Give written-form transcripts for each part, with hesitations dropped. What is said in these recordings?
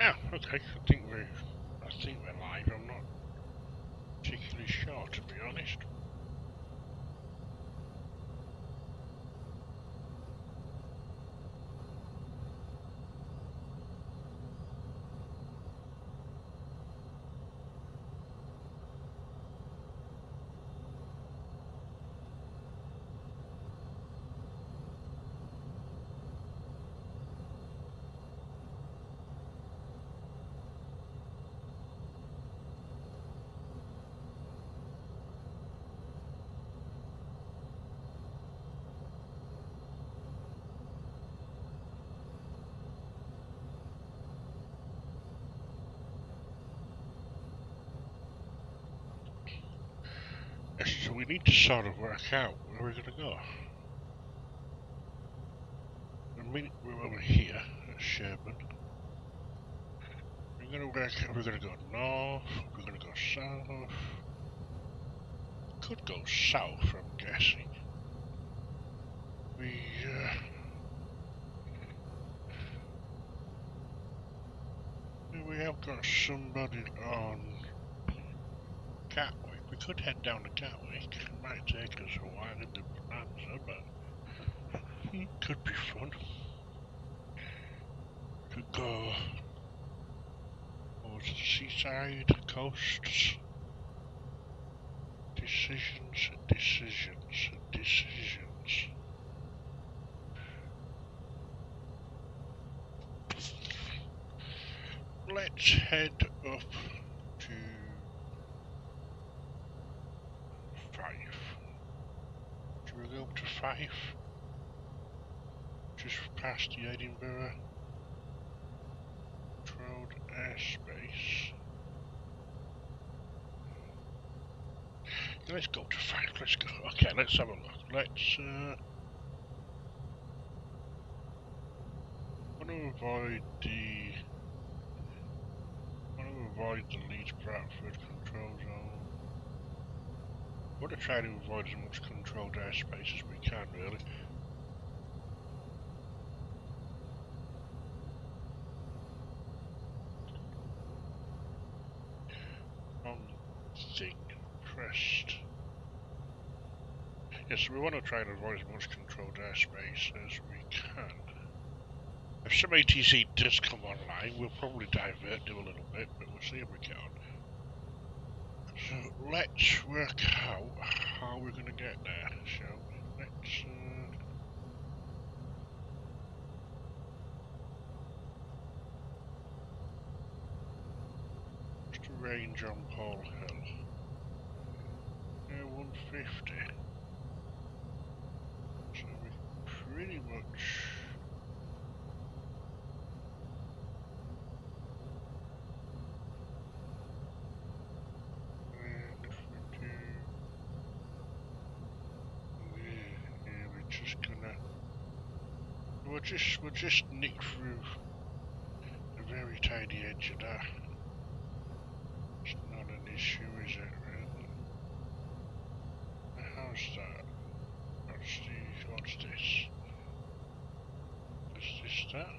Oh, okay. I think we're live. I'm not particularly sure, to be honest. So we need to sort of work out where we're going to go. I mean, we're over here at Sherburn. We're going to work out. We're going to go north. We're going to go south. Could go south, I'm guessing. We have got somebody on Gatwick. We could head down to Gatwick. It might take us a while in the Bonanza, but could be fun. Could go over to the seaside, coasts. Decisions. Let's head up to Fife. Should we go up to Fife? Just past the Edinburgh Road airspace. Let's go to Fife. Let's go. Okay, let's have a look. Let's want to avoid the Leeds Bradford control zone. Want to try to avoid as much controlled airspace as we can, really. Wrong thing pressed. Yes, we want to try and avoid as much controlled airspace as we can. If some ATC does come online, we'll probably divert, do a little bit, but we'll see if we can. So let's work out how we're going to get there, shall we? Let's what's the range on Paul Hill? 150. So we pretty much we'll just nick through the very tiny edge of that. It's not an issue, is it, really? How's that? What's this? Is this that?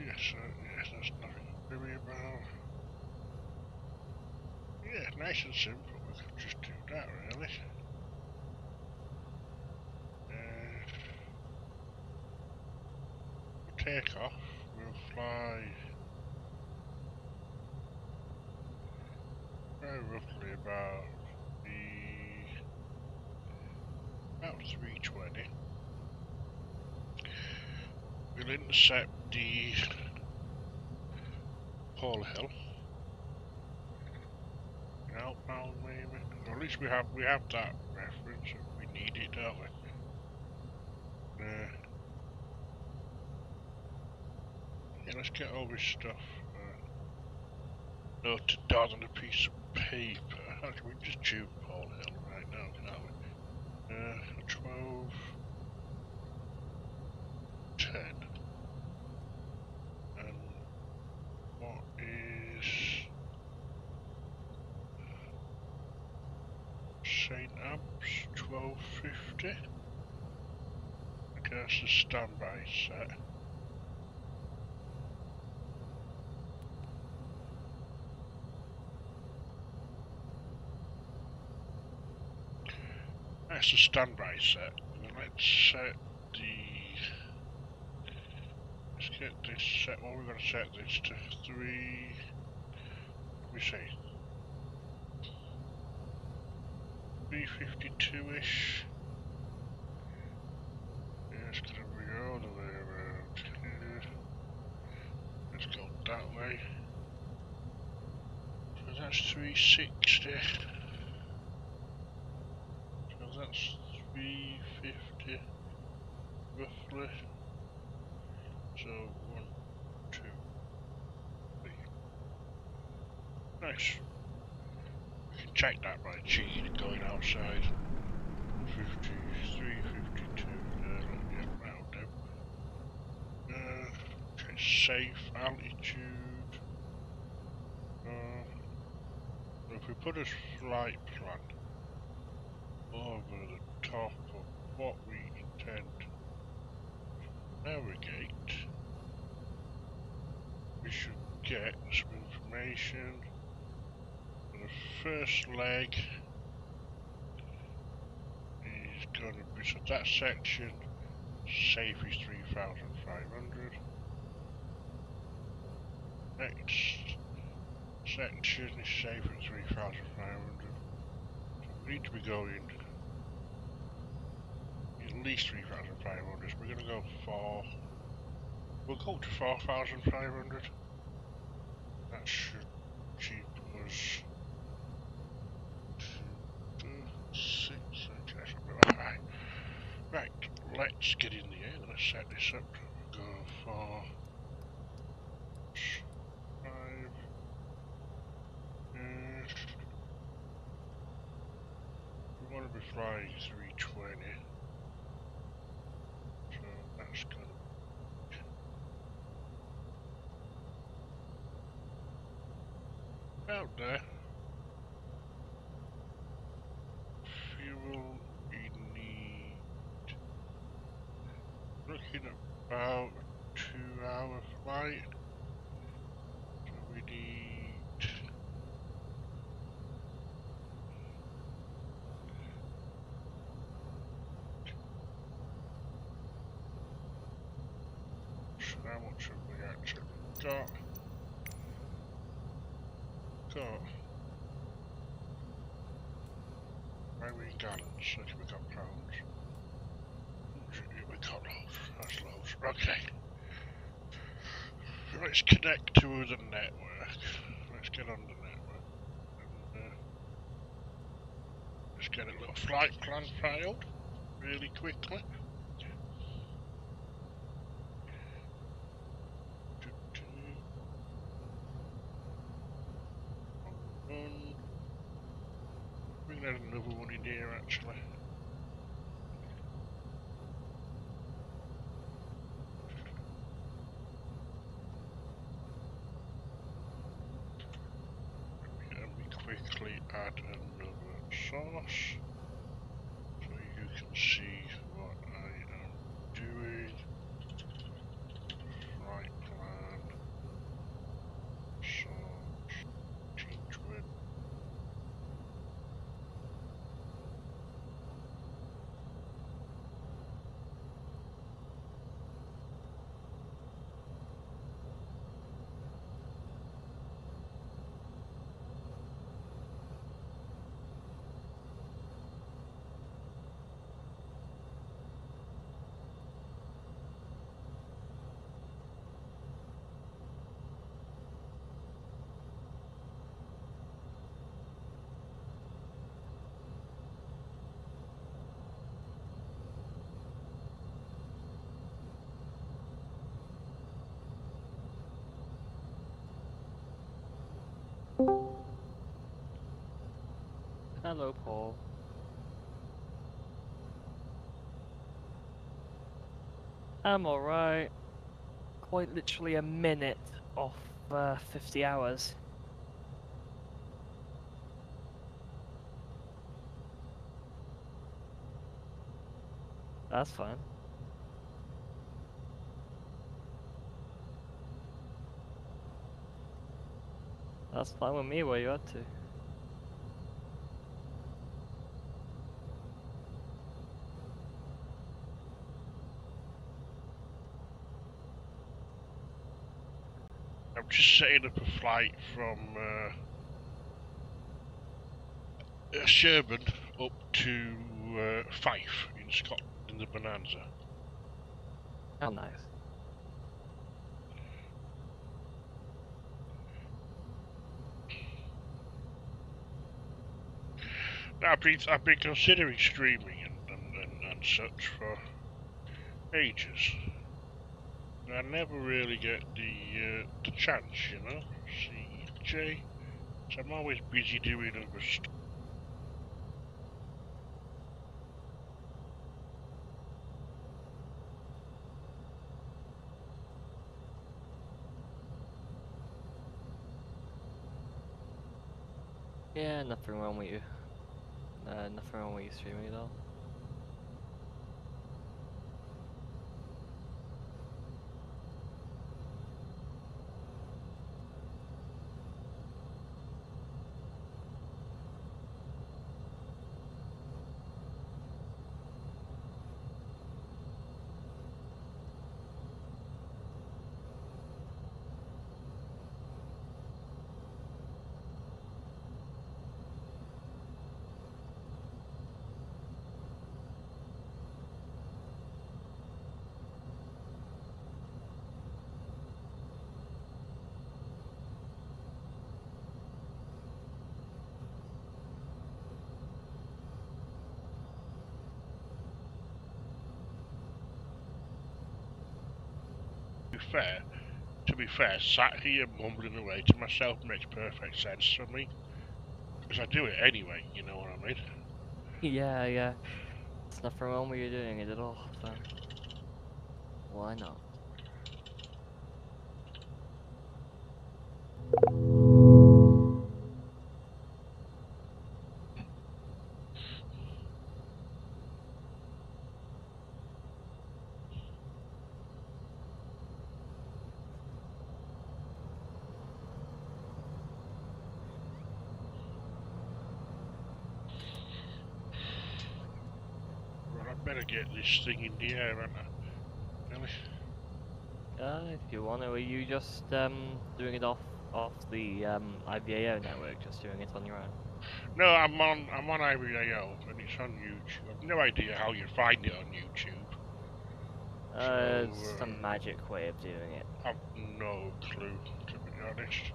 Yes, that's nothing to worry about. Yeah, nice and simple, we could just do that, really. We'll take off, we'll fly very roughly about 320. We'll intercept the Paul Hill. Outbound maybe. Or at least we have that reference if we need it, don't we? Yeah, let's get all this stuff noted down on a piece of paper. Actually, we can just tune Paul Hill right now, can't we? 12, 10. And what is St. Amps? 1250. Okay, that's the standby set. That's the standby set. And then let's set let's get this set. Well, we're going to set this to 3. Let me see. 352-ish. Yeah, it's going to be all the way around here. Let's go that way. So that's 360. So that's 350 roughly. So 1, 2, 3. Nice. We can check that by cheating going outside. 53, 52. Yeah, round up. Okay, safe altitude. If we put a flight plan over the top of what we intend to navigate, we should get some information. For the first leg is going to be, so that section, safe is 3,500. Next section is safe at 3,500. So we need to be going at least 3,500. We're going to go for, we'll go to 4,500. That should keep us to 6. Okay. Right, let's get in the air. Let's set this up. Go for 5. We want to be flying 320. So that's going to be out there. Fuel we need. Looking at about 2-hour flight. So we need. So how much have we actually got? Why are we in gallons? Okay, we got pounds. We got loads. That's loads. Okay. Let's connect to the network. Let's get on the network. And, let's get a little flight plan filed really quickly. We can add another one in here actually. And we quickly add another source so you can see what I am doing. Flight plan, source, G20. Hello, Paul. I'm alright. Quite literally a minute off 50 hours. That's fine. That's fine with me. Where you at to? I'm just setting up a flight from Sherburn up to Fife in Scotland in the Bonanza. Oh, nice. I've been considering streaming and such for ages. I never really get the chance, you know. Egcj. So I'm always busy doing other stuff. Yeah, nothing wrong with you. Nothing wrong with you streaming at all. To be fair, sat here mumbling away to myself makes perfect sense for me. Because I do it anyway, you know what I mean? Yeah, yeah. There's nothing wrong with you doing it at all, so why not? Well, I better get this thing in the air, haven't I? Really? If you want to, are you just doing it off the Ivao network, just doing it on your own? No, I'm on Ivao and it's on YouTube. I've no idea how you find it on YouTube. It's a magic way of doing it. I've no clue, to be honest.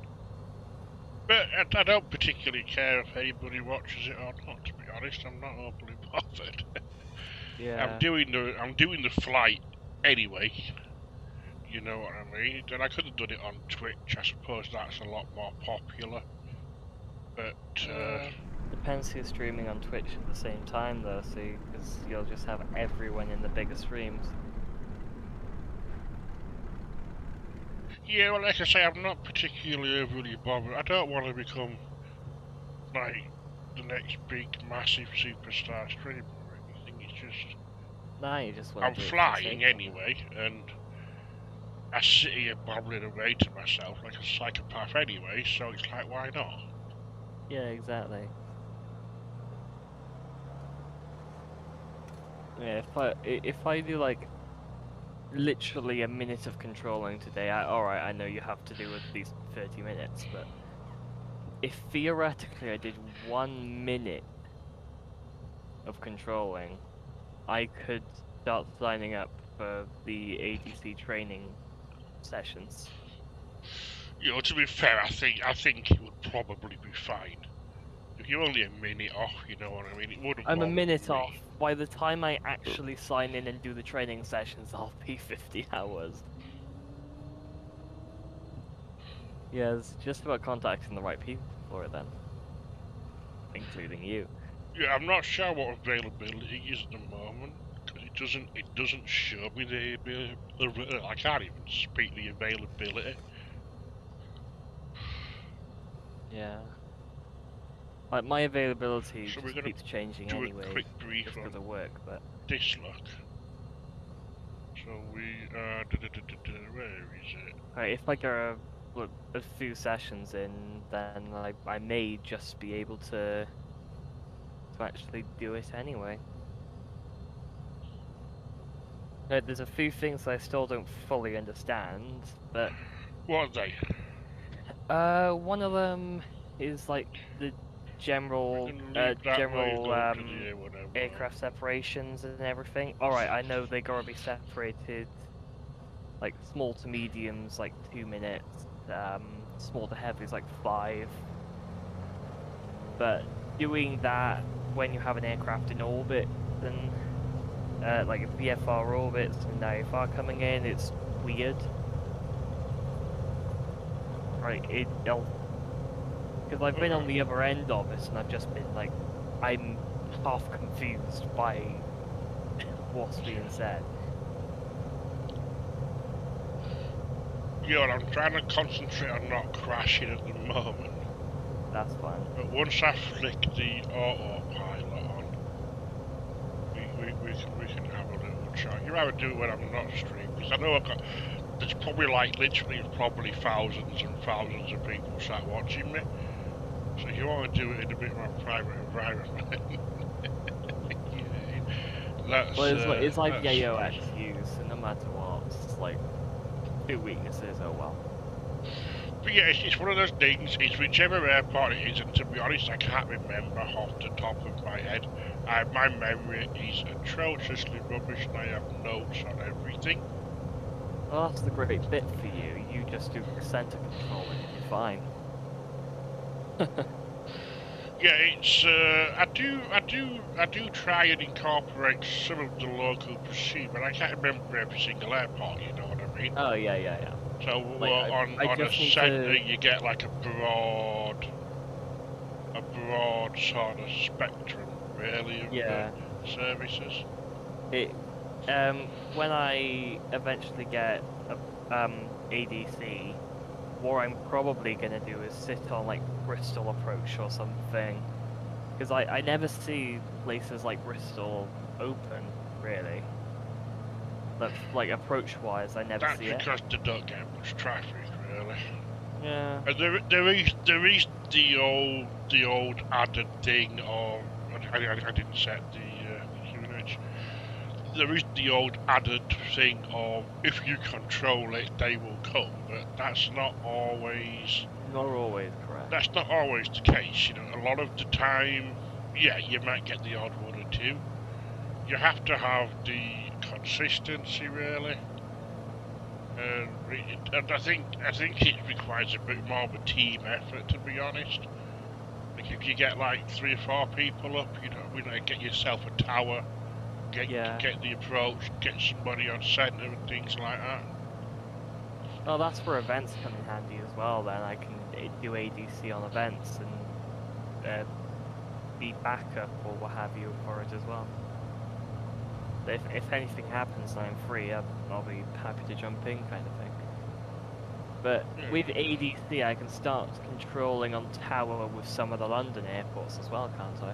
But I don't particularly care if anybody watches it or not, to be honest. I'm not overly bothered. Yeah. I'm doing the flight anyway. You know what I mean? And I could have done it on Twitch. I suppose that's a lot more popular. But Depends who's streaming on Twitch at the same time, though. See, because you'll just have everyone in the bigger streams. yeah, well, like I say, I'm not particularly overly bothered. I don't want to become like the next big, massive superstar streamer or anything. It's just Nah, you just want I'm to do it for the flying sake of it. anyway, and I sit here babbling away to myself like a psychopath anyway. So it's like, why not? Yeah, exactly. Yeah, if I do like literally a minute of controlling today, alright, I know you have to do at least 30 minutes, but if theoretically I did 1 minute of controlling, I could start signing up for the ADC training sessions. You know, to be fair, I think it would probably be fine. If you're only a minute off, you know what I mean? It wouldn't I'm a bother minute me. off. By the time I actually sign in and do the training sessions, I'll be 50 hours. Yeah, it's just about contacting the right people for it then. Including you. Yeah, I'm not sure what availability is at the moment because it doesn't show me I can't even speak the availability. Yeah. Like, my availability So we're just gonna keeps changing do a anyway, quick brief just on because of work, but... this luck. So we where is it? Right, if I go a few sessions in, then I may just be able to actually do it anyway. There's a few things I still don't fully understand, but... What are they? One of them is like the We general, can leave that way, general go to the whatever. aircraft separations and everything. All right, I know they gotta be separated, like small to mediums, like 2 minutes. Small to heavies, like 5. But doing that when you have an aircraft in orbit, then like a VFR orbits and IFR coming in, it's weird. Right, because I've been on the other end of it, and I've just been like, I'm half confused by what's being said. Yeah, well, I'm trying to concentrate on not crashing at the moment. That's fine. But once I flick the autopilot on, we can have a little chat. You rather do it when I'm not streaming, because I know there's probably like literally probably thousands and thousands of people sat watching me. So you want to do it in a bit more private environment. Well, it's like Ivao XU, so no matter what, it's like 2 weaknesses, oh well. But yeah, it's one of those things, it's whichever airport it is, and to be honest, I can't remember off the top of my head. My memory is atrociously rubbish, and I have notes on everything. Well, that's the great bit for you. You just do center controlling and you're fine. Yeah, it's I do try and incorporate some of the local procedure, but I can't remember every single airport. You know what I mean? Oh yeah. So Like, on a centre, you get like a broad sort of spectrum, really, of services. When I eventually get a ADC, what I'm probably gonna do is sit on like Bristol approach or something, because I never see places like Bristol open really. But like approach wise, I never see it. That's because they don't get much traffic, really. Yeah. And there is the old added thing of I didn't set the QNH. There is the old added thing of if you control it, they will come, but that's not always. Not always correct. That's not always the case. You know, a lot of the time, yeah, you might get the odd one or two. You have to have the consistency, really. And I think it requires a bit more of a team effort, to be honest. Like if you get like 3 or 4 people up, you know, get yourself a tower, get the approach, get somebody on centre and things like that. Well, that's where events come in handy as well. Then I can do ADC on events and be backup or what have you for it as well. If anything happens and I'm free, I'll be happy to jump in, kind of thing. But with ADC, I can start controlling on tower with some of the London airports as well, can't I?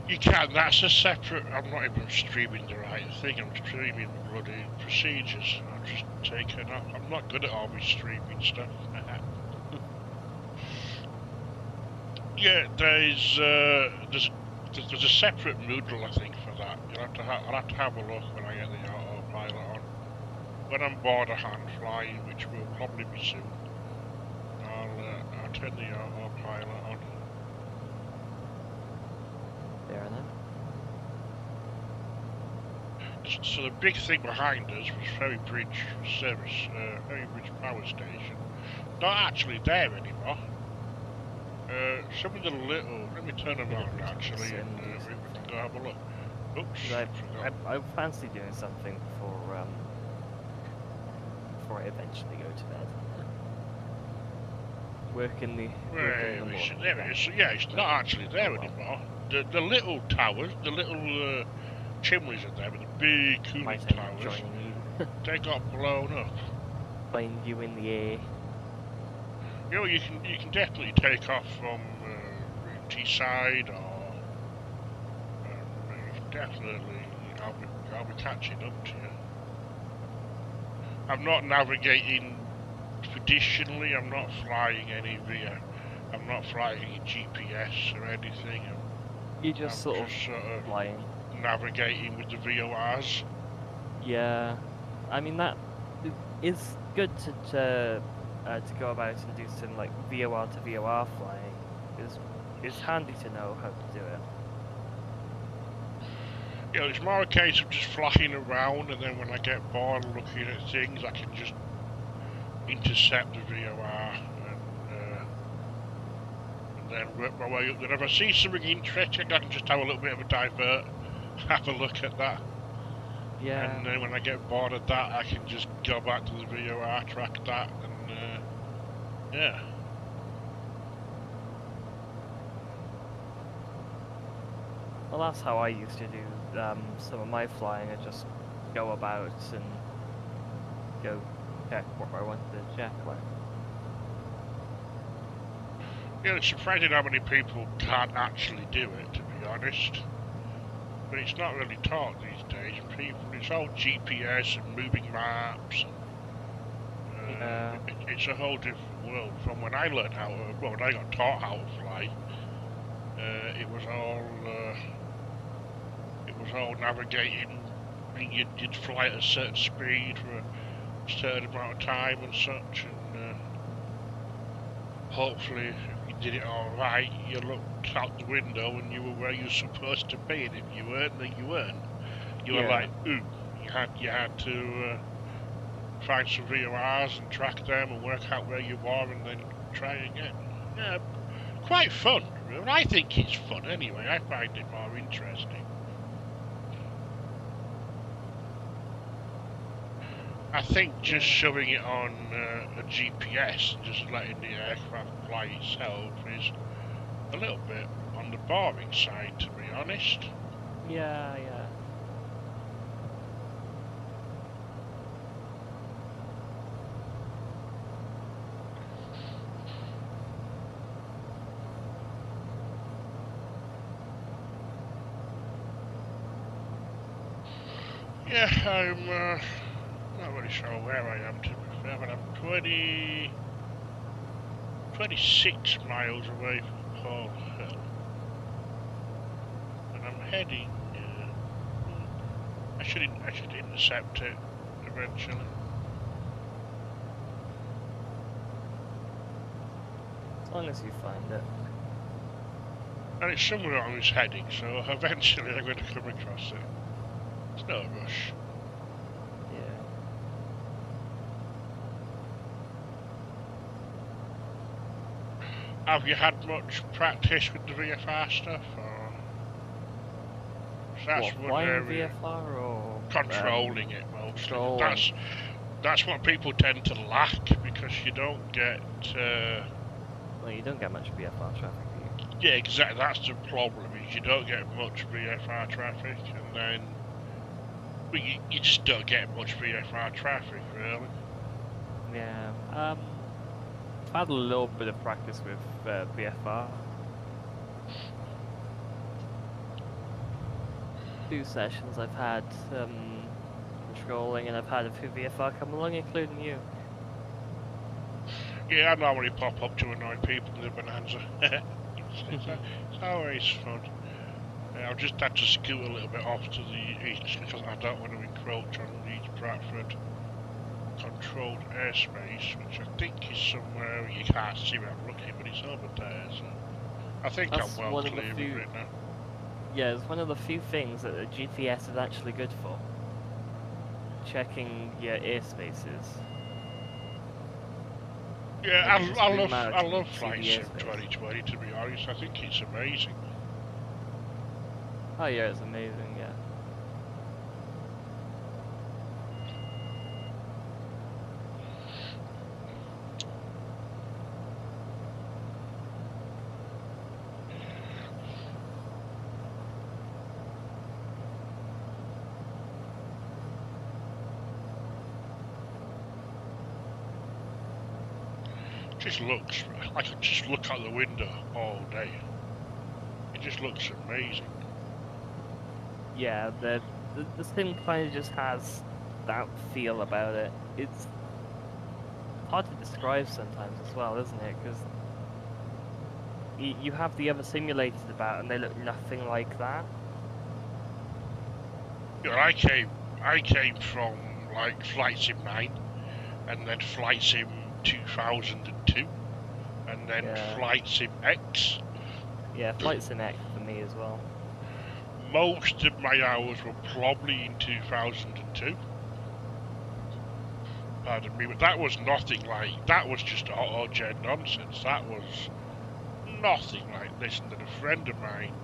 You can. That's a separate. I'm not even streaming the right thing. I'm streaming bloody procedures. I'm just taking up. I'm not good at all my streaming stuff. Yeah, there's a separate Moodle, I think, for that. I'll have to have a look when I get the autopilot on. When I'm borderhand flying, which will probably be soon, I'll turn the autopilot on. Fair enough. So the big thing behind us was Ferry Bridge Service, Ferry Bridge Power Station. Not actually there anymore. Some of the little. Let me turn them on actually, and we can go have a look. Oops. I fancy doing something before I eventually go to bed. Work in the morning. There it is. Yeah, it's not actually there anymore. The little towers, the little chimneys are there, but the big cooling towers, they got blown up. Find you in the air. You know, you can definitely take off from Teesside, or definitely I'll be catching up to you. I'm not navigating traditionally. I'm not flying any via. I'm not flying any GPS or anything. You're just sort of flying, navigating with the VORs. Yeah, I mean that is good to to go about and do some like VOR to VOR flying is handy to know how to do it. You know, it's more a case of just flying around, and then when I get bored looking at things, I can just intercept the VOR and then work my way up. Then if I see something interesting, I can just have a little bit of a divert, have a look at that. Yeah. And then when I get bored of that, I can just go back to the VOR, track that, and yeah. Well, that's how I used to do some of my flying. I just go about and go check what I wanted to check. Like. Yeah, it's surprising how many people can't actually do it, to be honest. But it's not really taught these days. It's all GPS and moving maps. Yeah. It's a whole different world from when I learned how to, well, when I got taught how to fly. It was all navigating. You'd fly at a certain speed for a certain amount of time and such, and hopefully, if you did it all right, you looked out the window and you were where you were supposed to be. And if you weren't, then you weren't. You were like, ooh, you had to find some VORs and track them and work out where you were and then try again. Yeah, quite fun. I think it's fun anyway. I find it more interesting. I think just shoving it on a GPS and just letting the aircraft fly itself is a little bit on the boring side, to be honest. Yeah, yeah. Yeah, I'm not really sure where I am, to be fair, but I'm 26 miles away from Pole Hill. And I'm heading... I should intercept it eventually. As long as you find it. And it's somewhere on this heading, so eventually I'm going to come across it. It's no rush. Yeah. Have you had much practice with the VFR stuff, or... That's what, flying VFR or... Controlling it, mostly. Controlling. That's what people tend to lack, because you don't get... Well, you don't get much VFR traffic, do you? Yeah, exactly, that's the problem, is you don't get much VFR traffic, and then... Well, you just don't get much VFR traffic, really. Yeah, I've had a little bit of practice with VFR. 2 sessions I've had controlling, and I've had a few VFR come along, including you. Yeah, I normally pop up to annoy people with a Bonanza. It's always fun. I'll just have to scoot a little bit off to the east because I don't want to encroach on Leeds Bradford controlled airspace, which I think is somewhere you can't see where I'm looking, but it's over there. So I think That's I'm well clear of it now. Yeah, it's one of the few things that the GPS is actually good for. Checking your airspaces. Yeah, I love Flight Sim 2020, to be honest. I think it's amazing. Oh yeah, it's amazing, yeah. Just looks, I could just look out the window all day. It just looks amazing. Yeah, the sim kind of just has that feel about it. It's hard to describe sometimes as well, isn't it? Because you have the other simulators about, and they look nothing like that. You know, I came from like Flight Sim 9, and then Flight Sim 2002, and then Yeah. Flight Sim X. Yeah, Flight Sim X for me as well. Most of my hours were probably in 2002. Pardon me, but that was nothing like, that was just auto-gen nonsense. That was nothing like this. And then a friend of mine,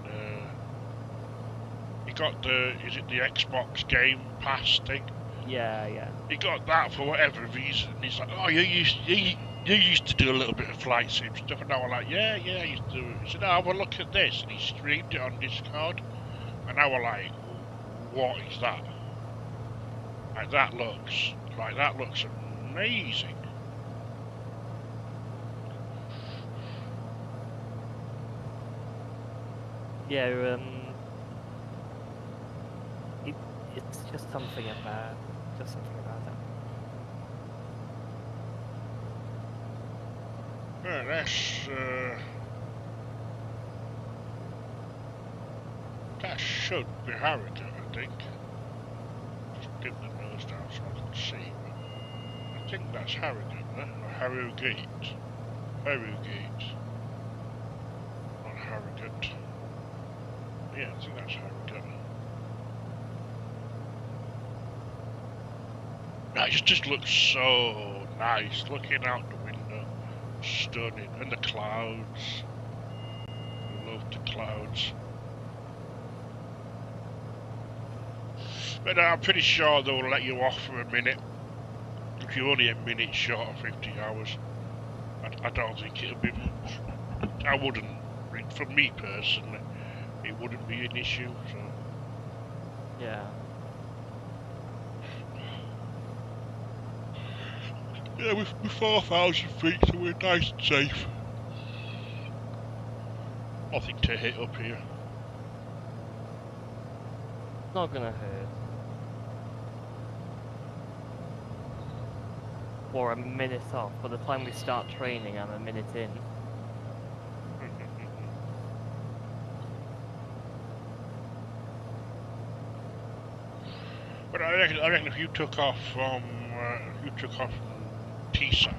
he got the, is it the Xbox Game Pass thing? Yeah, yeah. He got that for whatever reason. And he's like, oh, you used to do a little bit of flight sim stuff. And I was like, yeah, I used to do it. He said, oh, have a look at this. And he streamed it on Discord. And I was like, what is that? Like, that looks amazing. Yeah, it's just something about it. Right, that should be Harrogate, I think. Just dip the nose down so I can see. I think that's Harrogate, or Harrogate. Harrogate. Not Harrogate. Yeah, I think that's Harrogate. That just looks so nice, looking out the window. Stunning. And the clouds. I love the clouds. But I'm pretty sure they'll let you off for a minute. If you're only a minute short of 50 hours. I don't think it'll be much. I wouldn't, for me personally, it wouldn't be an issue, so. Yeah. Yeah, we're 4,000 feet, so we're nice and safe. Nothing to hit up here. Not gonna hurt. Or a minute off. By the time we start training, I'm a minute in. But I reckon if you took off from T-side,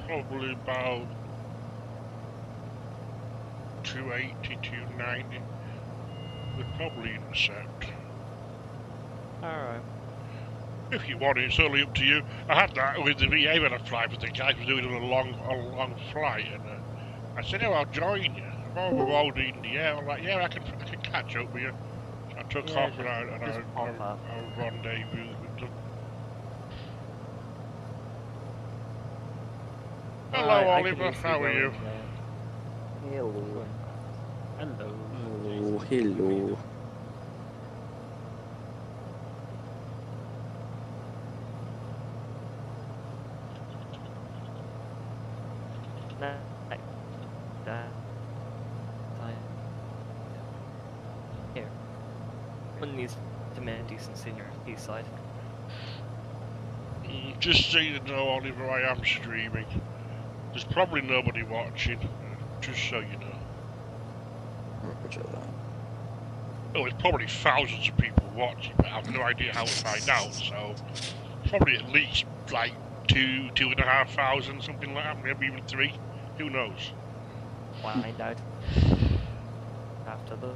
probably about 280, 290, would probably intercept. Alright. If you want it, it's only up to you. I had that with the VA when I fly, but the guys were doing a long flight, and I said, "Oh, I'll join you." While we were holding in the air, I'm like, "Yeah, I can catch up with you." So I took off and I rendezvous with them. Hello, Oliver. How are you? Hello. Hello. Oh, hello. Here. One needs to make a decent senior East-side. Just so you know, Oliver, I am streaming. There's probably nobody watching, just so you know. Roger that. Oh, there's probably thousands of people watching, but I have no idea how to find out, so probably at least like 2,500, something like that, maybe even 3. Who knows? Find out after the.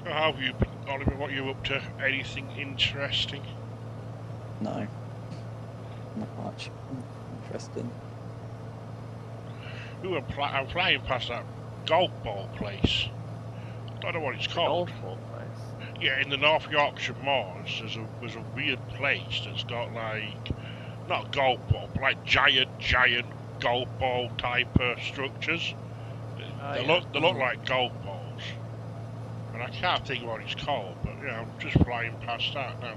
How have you been, Oliver? What are you up to? Anything interesting? No. Not much. Interesting. Ooh, I'm flying past that golf ball place. I don't know what it's called. Golf ball place. Yeah, in the North Yorkshire Moors, there's a weird place that's got like, not golf ball, but like giant golf ball type structures. They look like golf balls. And I can't think what it's called, but yeah, I'm just flying past that now.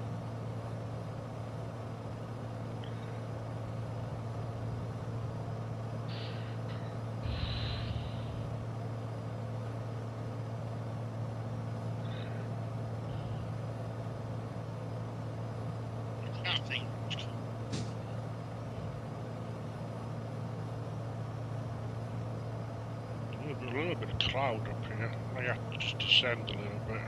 think. A little bit of cloud up here. I have to just descend a little bit.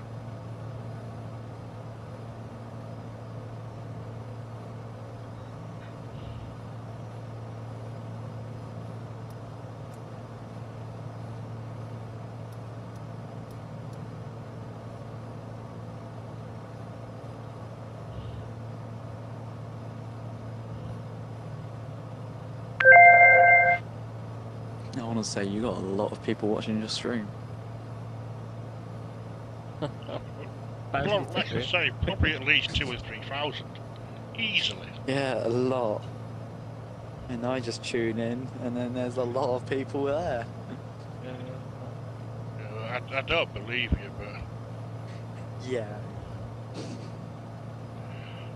I want to say you got a lot of people watching your stream. Well, like I say, probably at least 2,000 or 3,000. Easily. Yeah, a lot. And I just tune in, and then there's a lot of people there. I don't believe you, but... Yeah.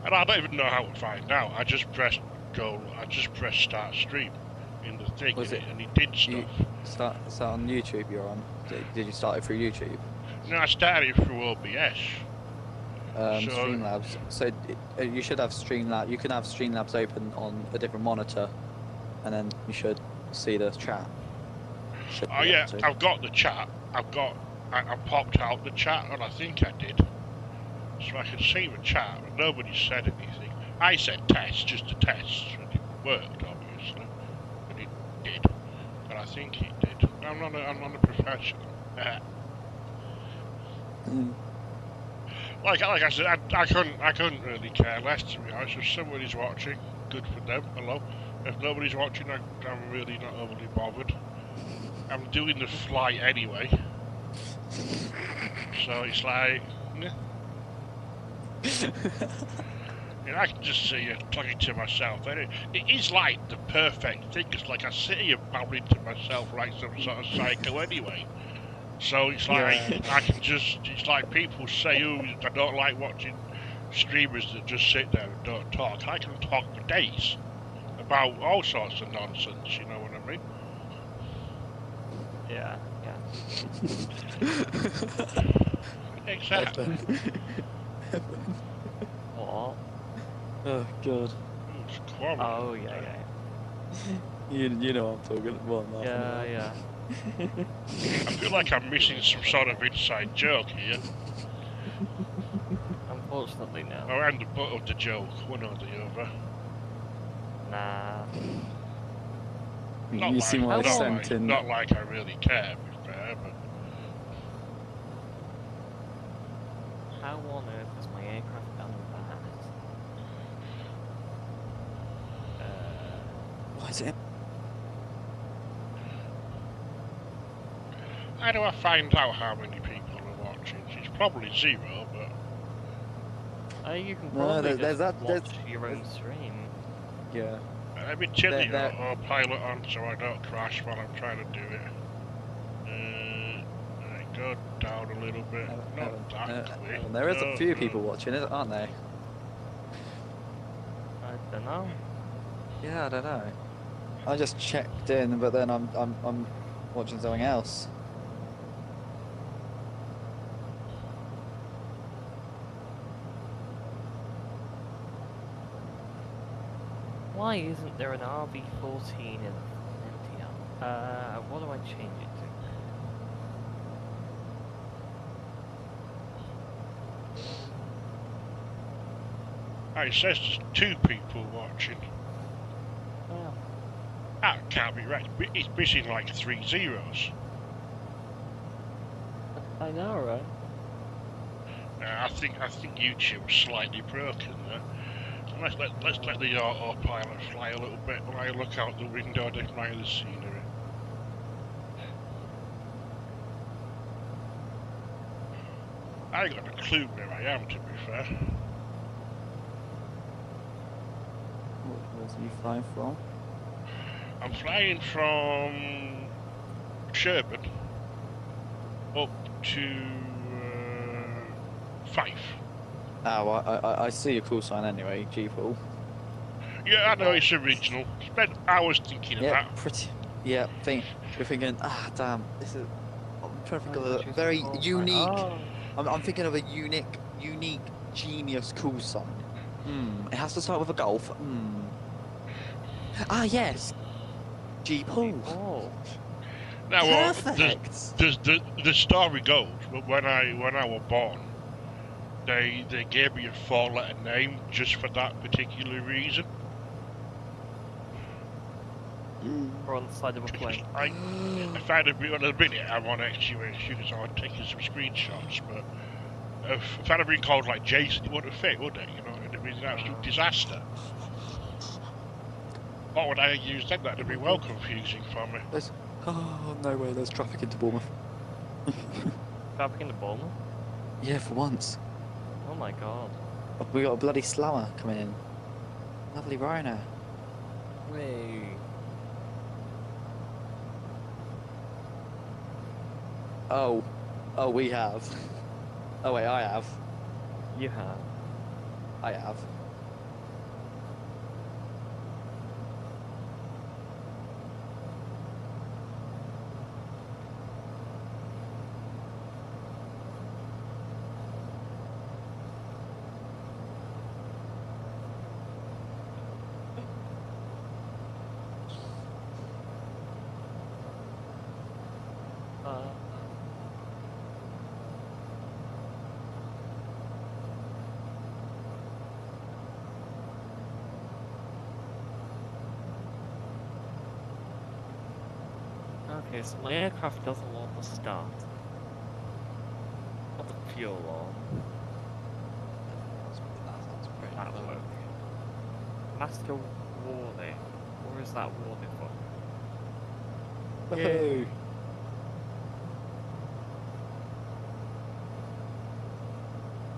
And I don't even know how to find out. I just pressed go, I just pressed start stream in the thing, and it did stuff. You start on YouTube you're on? Did you start it through YouTube? No, I started it through OBS. Streamlabs. So you should have Streamlabs. You can have Streamlabs open on a different monitor, and then you should see the chat. Oh yeah, I've got the chat. I popped out the chat, and I think I did. So I can see the chat, but nobody said anything. I said test, just a test, and it worked, obviously. And it did. And I think it did. I'm not a professional. Like I said, I couldn't really care less, to be honest. If somebody's watching, good for them. Hello. If nobody's watching, I'm really not overly bothered. I'm doing the flight anyway, so it's like, yeah. I can just see you talking to myself. And it is like the perfect thing. It's like I sit here babbling to myself like some sort of psycho anyway. So it's like, I can just, it's like people say, oh, I don't like watching streamers that just sit there and don't talk. I can talk for days about all sorts of nonsense, you know what I mean? Yeah. Exactly. What? Oh god. It's quarrel. Oh yeah. You know what I'm talking about. Yeah. I feel like I'm missing some sort of inside joke here. Unfortunately, no. Oh, and the butt of the joke, one or the other. Nah. You see what I sent in. Not like I really care, to be fair, but... How on earth has my aircraft done that? What is it? How do I find out how many people are watching? It's probably 0, but... You can No, probably there's just watch your own stream. Yeah. Let me turn the autopilot on so I don't crash while I'm trying to do it. I go down a little bit. Not that way. There is a few people watching it, aren't they? I don't know. Yeah, I don't know. I just checked in, but then I'm watching something else. Why isn't there an RB14 in NTL? What do I change it to? It says there's 2 people watching. Well, That can't be right. It's missing like 3 zeros. I know, right? I think YouTube's slightly broken there. Let's let the autopilot fly a little bit when I look out the window and admire the scenery. I ain't got a clue where I am, to be fair. Where's you flying from? I'm flying from Sherburn up to Fife. Oh, I see your call sign anyway, G-Pool. Yeah, I know it's original. Spent hours thinking of that. Pretty. Yeah, you're thinking, damn, this is. I'm trying to think of a very unique. Oh. I'm thinking of a unique, genius call sign. It has to start with a golf. Ah, yes. G pool. Oh. Now, well, Perfect. the story goes, but when I was born, they gave me a 4-letter name just for that particular reason. Or on the side of a plane. I found a bit on the minute I'm on Egcj, so I'm taking some screenshots, but if I'd have been called like Jason, it wouldn't fit, would it? You know, it'd have been an absolute disaster. What would I have used then? That'd have been well confusing for me. Oh, no way, there's traffic into Bournemouth. Traffic into Bournemouth? Yeah, for once. Oh my god. We got a bloody slammer coming in. Lovely Rhino. Wait. Oh, we have. Oh wait, I have. You have. I have. Okay, so my aircraft doesn't want to start. Put the fuel on. That'll work. Master warning. Where is that warning for? Woohoo!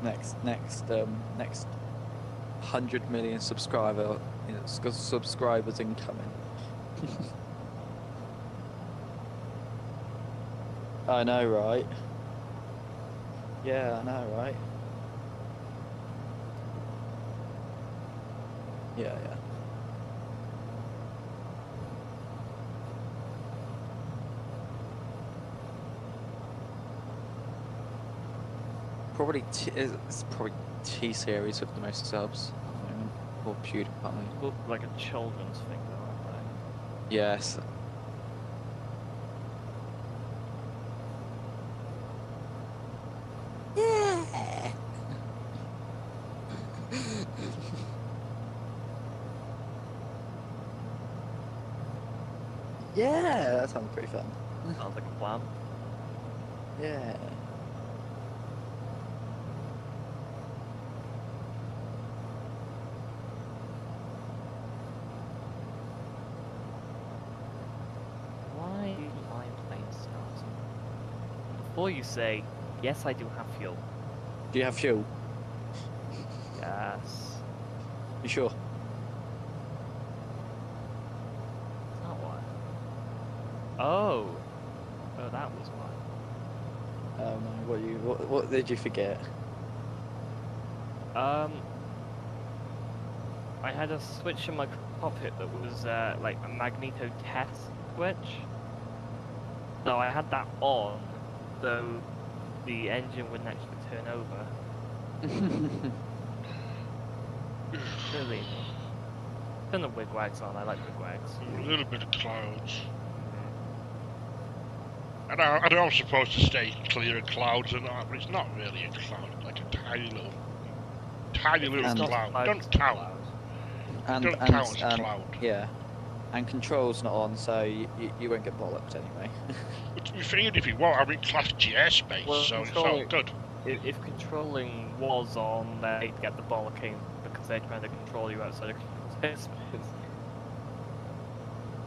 Next 100 million subscribers incoming. I know, right? Yeah, I know, right? Yeah. It's probably T-Series with the most subs at the moment, or PewDiePie. Look like a children's thing, though, aren't Yes. Yeah. Yeah, that sounds pretty fun. they? Sounds like a plan. Yeah. Why do my plane start? Before you say, yes, I do have fuel. Do you have fuel? Yes. You sure? Not why. Oh. Oh, that was why. Oh no, what did you forget? I had a switch in my cockpit that was like a magneto test switch. So I had that on, so the engine wouldn't actually turn over. Really. Turn the wigwags on, I like wigwags. A little bit of clouds. And I know I'm supposed to stay clear of clouds and that, but it's not really a cloud. It's like a tiny little cloud. Don't count. Don't count as a cloud. Yeah. And control's not on, so you won't get bollocked anyway. But to be fair, if you want, I'm in Class G airspace, Well, so it's all good. If controlling was on, they'd get the bollocking because they're trying to control you outside of control space.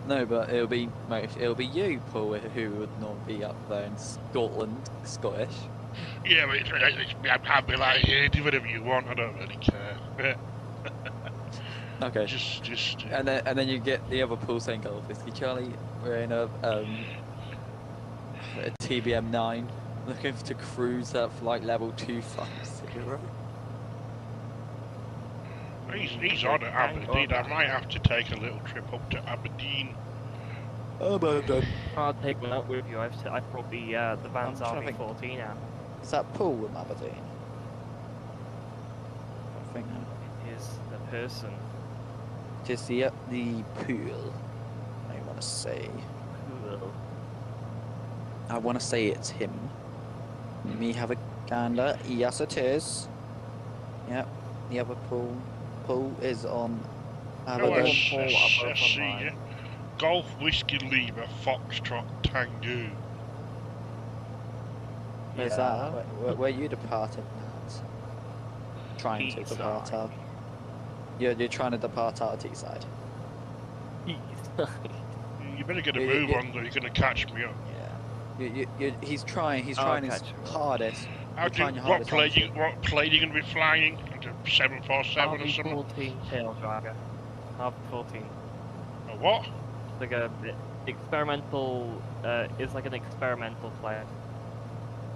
No, but it'll be you, Paul, who would not be up there in Scotland, Scottish. Yeah, but I'd be like, yeah, do whatever you want, I don't really care. Okay. Just. And then you get the other Paul saying, "Oh, Whiskey Charlie, we're in a TBM 9, looking to cruise at flight level 250." He's on at Aberdeen. I might have to take a little trip up to Aberdeen. Aberdeen. I'll take one out with you. I've brought the Vans I'm trying to RB14 out. Is that Paul in Aberdeen? I think no. It is. person. It is the pool. I want to say. Cool. I want to say it's him. Let me have a gander. Yes, it is. Yep. The other pool is on Oh, Abaddon. I see you. Golf Whiskey Lima Foxtrot Tango. Where's that? Where you departing at? Trying to depart Teesside. out. You're trying to depart out of Teesside. You better get a move on, or you're going to catch me up. Yeah. He's trying his hardest. What plane you going to be flying? Like a 747 or something? 14 tail dragger. Harvey 14. A what? Like a experimental. It's like an experimental plane.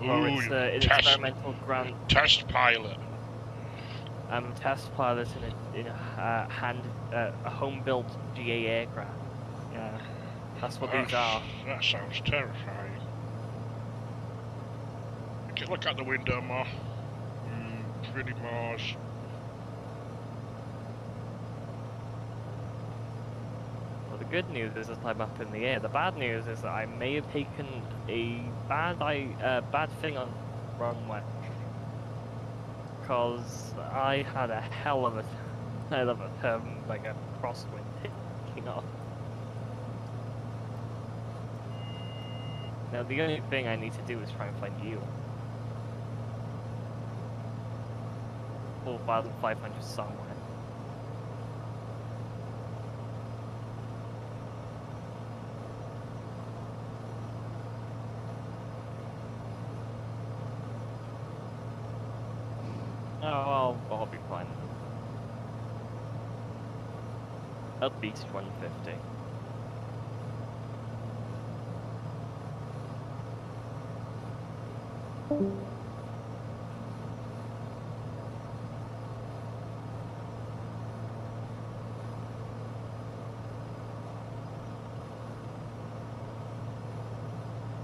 Or it's an experimental grand test pilot. Test pilot in a home-built GA aircraft. Yeah, that's what these are. That sounds terrifying. Okay, look out the window, Ma. Pretty Mars. Well, the good news is that I'm up in the air. The bad news is that I may have taken a bad thing on the wrong way. Because I had a hell of a like a crosswind taking off. Now the only thing I need to do is try and find you. 4,500 somewhere. Oh, I'll be fine. At least 150.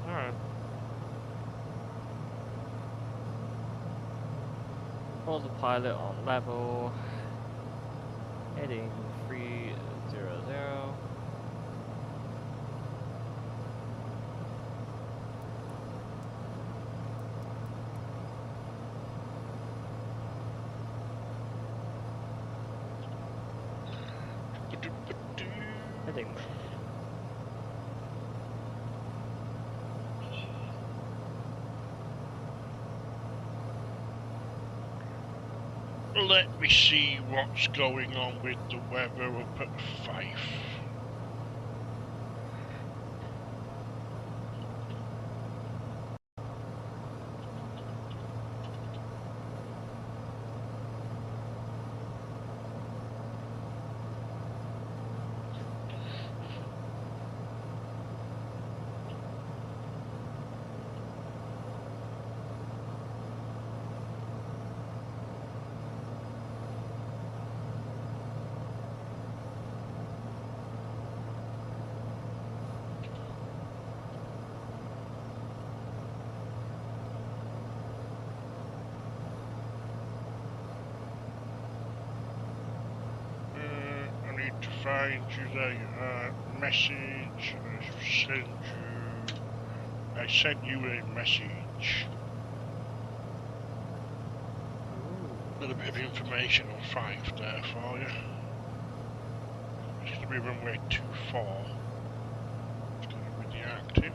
Alright. Hold the pilot on level. Heading 300. Heading. Let me see what's going on with the weather up at Fife. To find you the message. I sent you a message. A little bit of information on Fife there for you. It's going to be runway 24. It's going to be the active.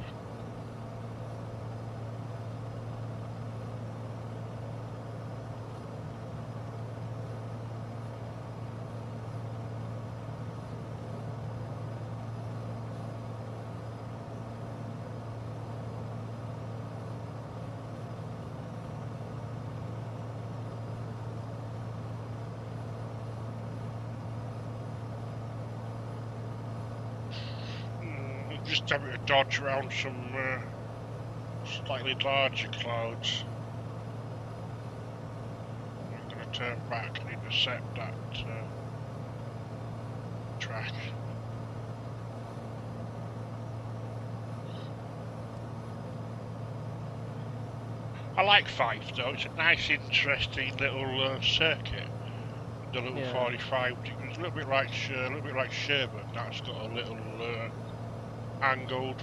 Just having to dodge around some slightly larger clouds. I'm going to turn back and intercept that track. I like Fife though, it's a nice interesting little circuit. the little Yeah. 45 degrees, a little bit like Sherburne. That's got a little angled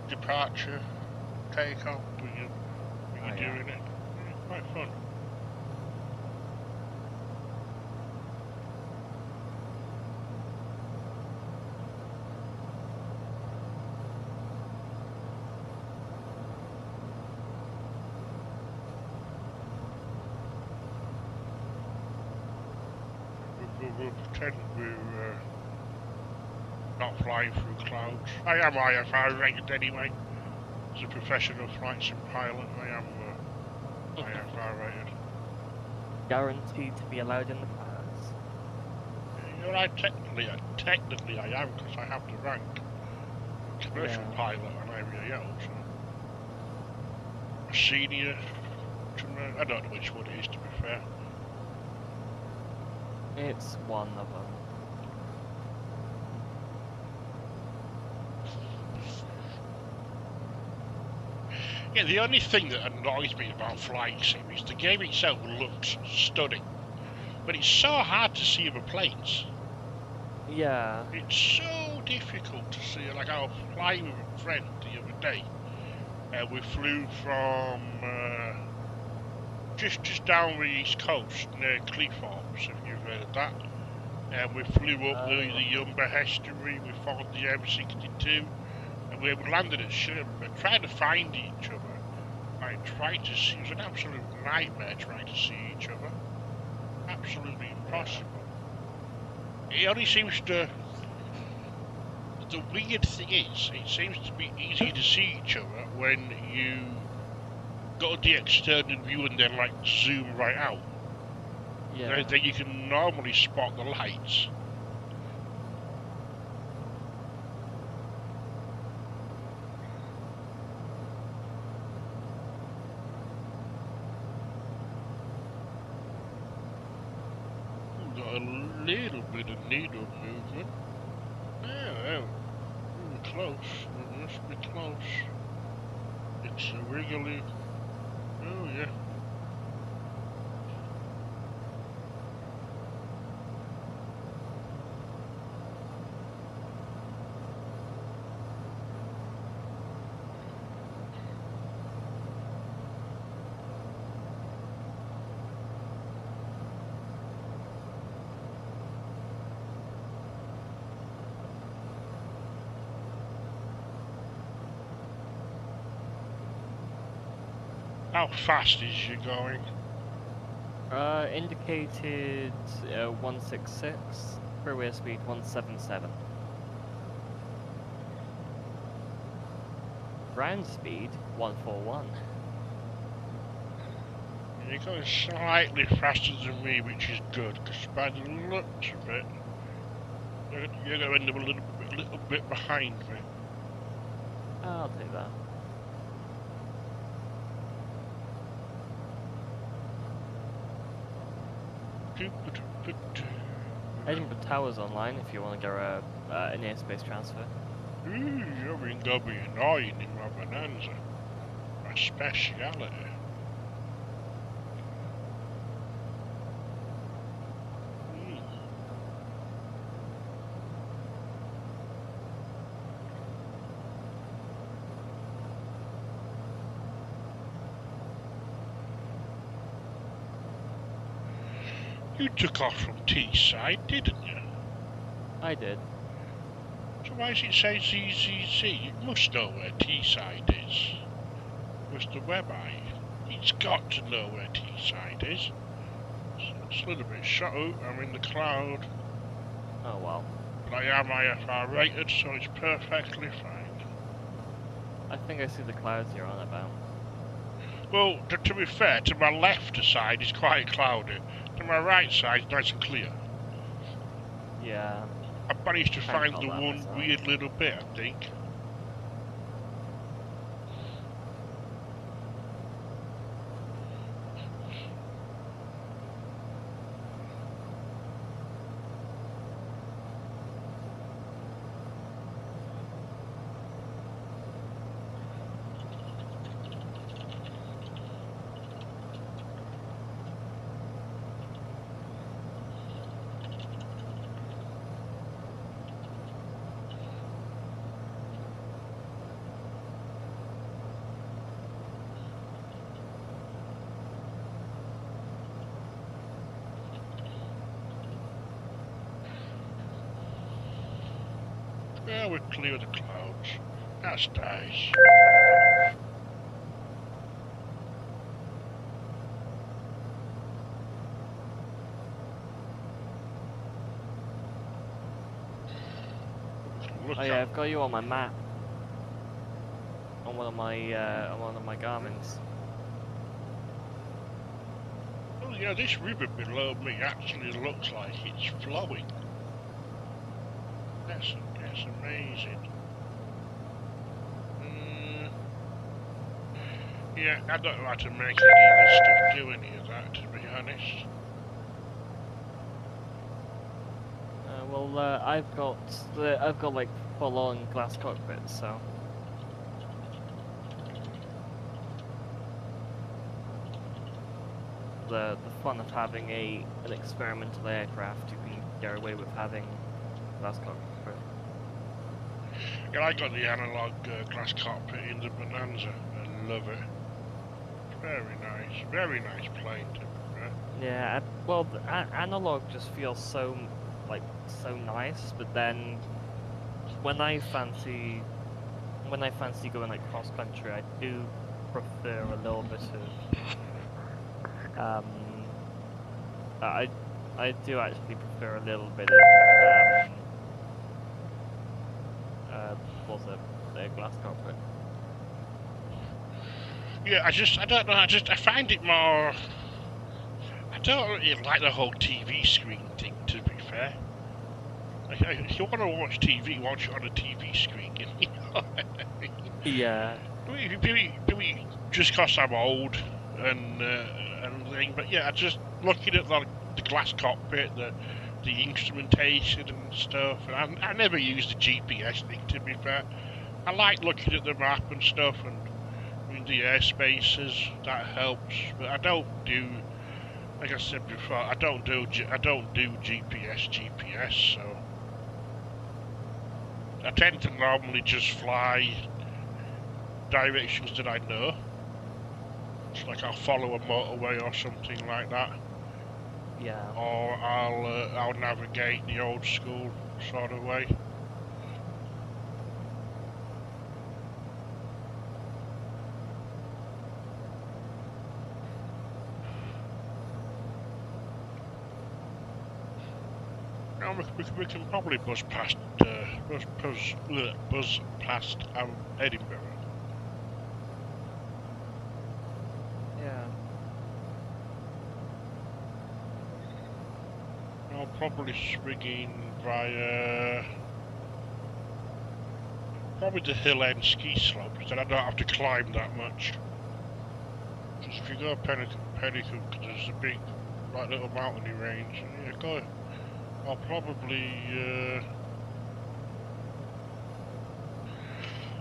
departure takeoff when you're doing it. Yeah, quite fun. We'll pretend we're not flying through clouds. I am IFR rated anyway. As a professional flight sim pilot, I am IFR rated. Guaranteed to be allowed in the clouds. You're right, technically I am because I have the rank. Commercial pilot on IVAO, so a senior. I don't know which one it is, to be fair. It's one of them. Yeah, the only thing that annoys me about Flying Sim is the game itself looks stunning, but it's so hard to see other planes. Yeah. It's so difficult to see. Like I was flying with a friend the other day, and we flew from just down the east coast near Cleethorpes, if you've heard of that. And we flew up the Humber Estuary. We followed the M62. And we landed at Sherburne, trying to find each other. I tried to see, it was an absolute nightmare trying to see each other. Absolutely impossible. It only seems to, the weird thing is, it seems to be easy to see each other when you go to the external view and then like zoom right out. Yeah. Then you can normally spot the lights. Got a little bit of needle movement. Yeah, we're close. We must be close. It's a wiggly. Oh yeah. How fast is you going? Indicated 166, freeway speed 177. Ground speed 141. You're going slightly faster than me, which is good, because by the looks of it, you're going to end up a little bit behind me. I'll do that. Edinburgh Tower's online if you want to go an airspace transfer. Ooh, you're going to be annoying in my Bonanza. My speciality. You took off from Teesside, didn't you? I did. So why does it say ZZZ? You must know where Teesside is. Mr. Webeye. He's got to know where Teesside is. So it's a little bit shot. Oh, I'm in the cloud. Oh well. But I am IFR rated, so it's perfectly fine. I think I see the clouds you're on about. Well, to be fair, to my left side is quite cloudy. To my right side is nice and clear. Yeah. I managed to Can't find tell the that one myself. weird little bit, I think. Yeah, we're clear of the clouds. That's nice. Look Oh yeah, out. I've got you on my map. On one of my Garmin's. Oh yeah, this river below me actually looks like it's flowing. That's amazing. Yeah, I don't know how to make any of this stuff do any of that, to be honest. Well, I've got like full-on glass cockpits, so. The fun of having an experimental aircraft, you can get away with having glass cockpit. Yeah, I got the analog glass cockpit in the Bonanza. I love it. Very nice plane to be fair. Yeah, well, the analog just feels so nice, but then when I fancy going like cross country, I do prefer a little bit of I do actually prefer a little bit of what's it, the glass cockpit. Yeah, I don't know, I find it more... I don't really like the whole TV screen thing, to be fair. Like, if you want to watch TV, watch it on a TV screen, you know what I mean? Yeah. Maybe just because I'm old and thing, but yeah, just looking at the glass cockpit, the instrumentation and stuff, and I never use the GPS thing, to be fair. I like looking at the map and stuff, and the airspaces, that helps, but I don't do, like I said before, I don't do GPS, so I tend to normally just fly directions that I know. It's like I'll follow a motorway or something like that. Yeah. Or I'll navigate the old school sort of way. Now we can probably buzz past Edinburgh. Yeah. I'll probably swing in via probably the hill end ski slopes, then I don't have to climb that much. Because if you go Pennycook, there's a big little mountainy range. Yeah, go. I'll probably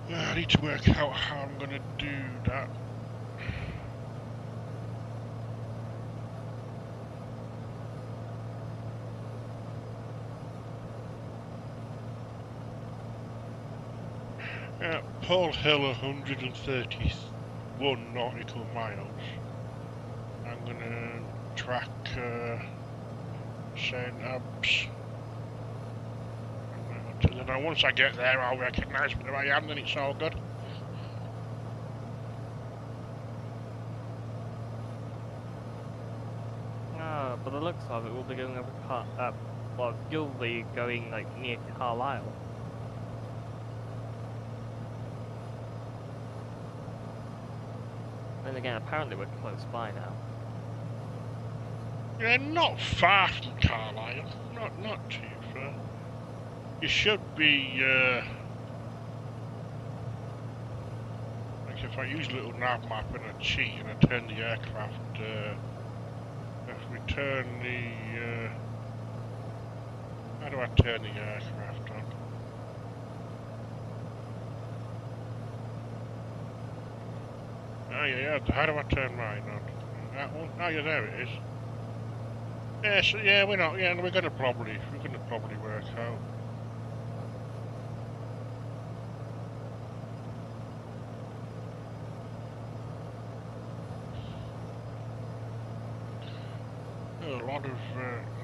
I need to work out how I'm gonna do that. Pole Hill 131 nautical miles. I'm gonna track St. Abbs. And then once I get there, I'll recognise where I am, then it's all good. But the looks of it, we'll be going over well, you'll be going like near Carlisle. And again, apparently we're close by now. Yeah, not far from Carlisle. Not too far. You should be, like if I use a little nav map and a cheat and I turn the aircraft, if we turn the, how do I turn the aircraft on? Oh yeah, how do I turn mine on? That one? Oh yeah, there it is. Yeah, so yeah, we're gonna probably work out.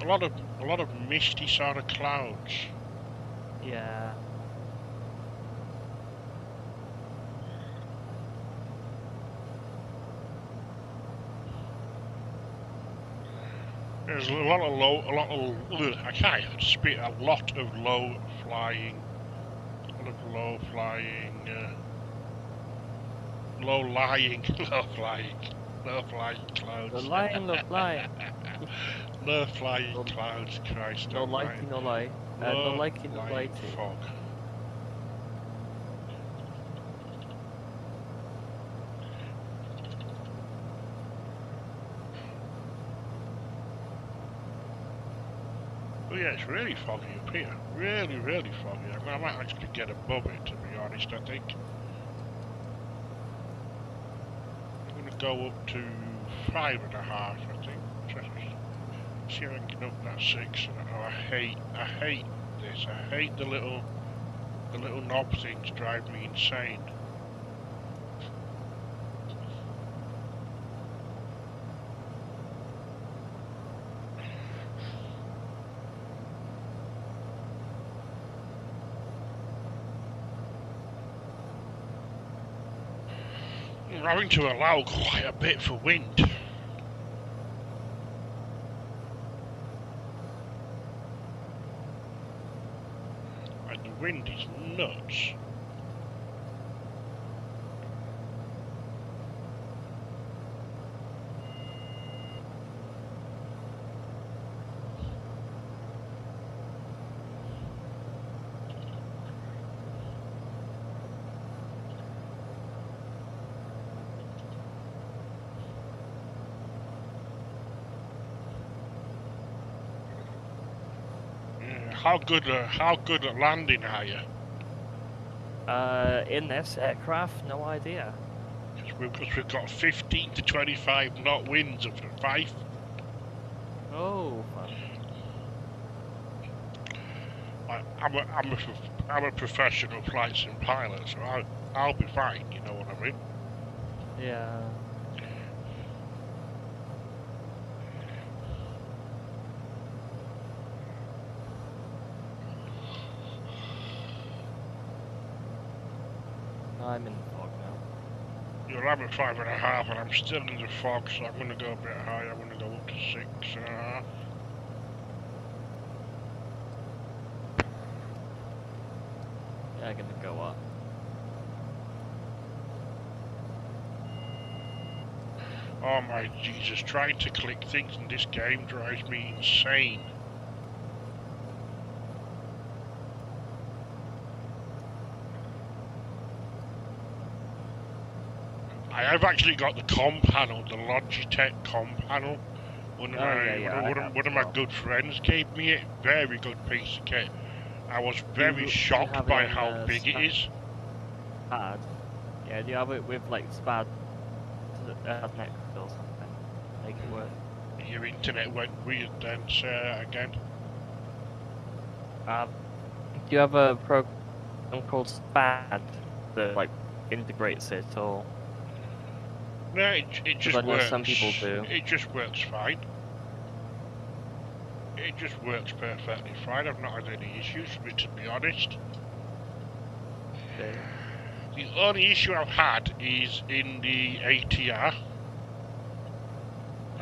A lot of misty sort of clouds. Yeah. There's a lot of I can't even speak. A lot of low flying clouds. No lying, no flying. Low flying No- clouds, Christ No almighty. likey, no lie. No Low likey, no flying lighty. fog. Oh yeah, it's really foggy up here. Really, really foggy. I might actually get above it, to be honest, I think. I'm going to go up to 5.5, I think. See if I can get up that 6. Oh, I hate this. I hate the little knob things drive me insane. I'm having to allow quite a bit for wind. And the wind is nuts. How good at landing are you? In this aircraft, no idea. Because we've got 15 to 25 knot winds up at 5. Oh, fun. I'm a professional flight sim pilot, so I'll be fine. You know what I mean? Yeah. I'm in the fog now. You're at 5.5, and I'm still in the fog, so I'm going to go a bit higher. I'm going to go up to 6.5. Yeah, I'm gonna go up. Oh my Jesus, trying to click things in this game drives me insane. I have actually got the comm panel, the Logitech comm panel. One of my good friends gave me it. Very good piece of kit. I was very shocked by how big it is. Spad. Yeah, do you have it with like Spad next or something? Make it work. Your internet went weird then, say that again. Do you have a program called Spad that like integrates it or? No, it just I know works. some people do. It just works fine. It just works perfectly fine. I've not had any issues with it, to be honest. Okay. The only issue I've had is in the ATR.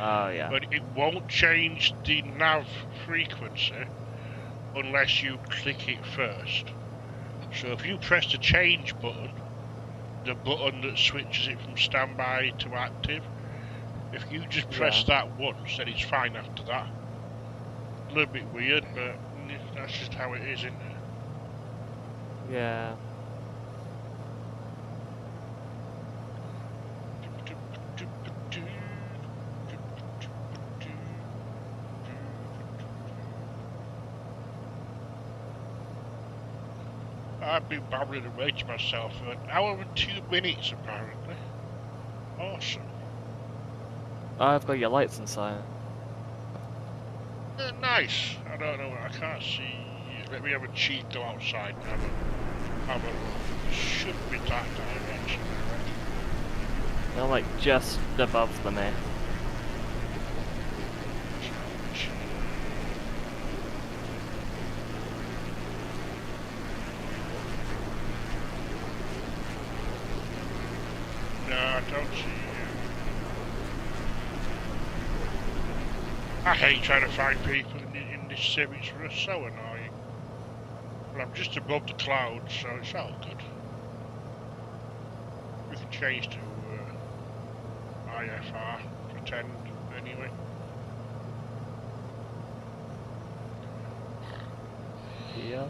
Oh yeah. But it won't change the nav frequency unless you click it first. So if you press the change button, the button that switches it from standby to active, if you just press that once, then it's fine after that. A little bit weird, but that's just how it is, isn't it? Yeah. I've been babbling away to myself for an hour and 2 minutes, apparently. Awesome. I've got your lights inside. Nice. I don't know. I can't see. Let me have a cheek go outside and have a look. Should be that direction, I reckon. They're like just above the myth. No, I don't see you. I hate trying to find people in this series, they're so annoying. But I'm just above the clouds, so it's all good. We can change to IFR, pretend, anyway. Yeah.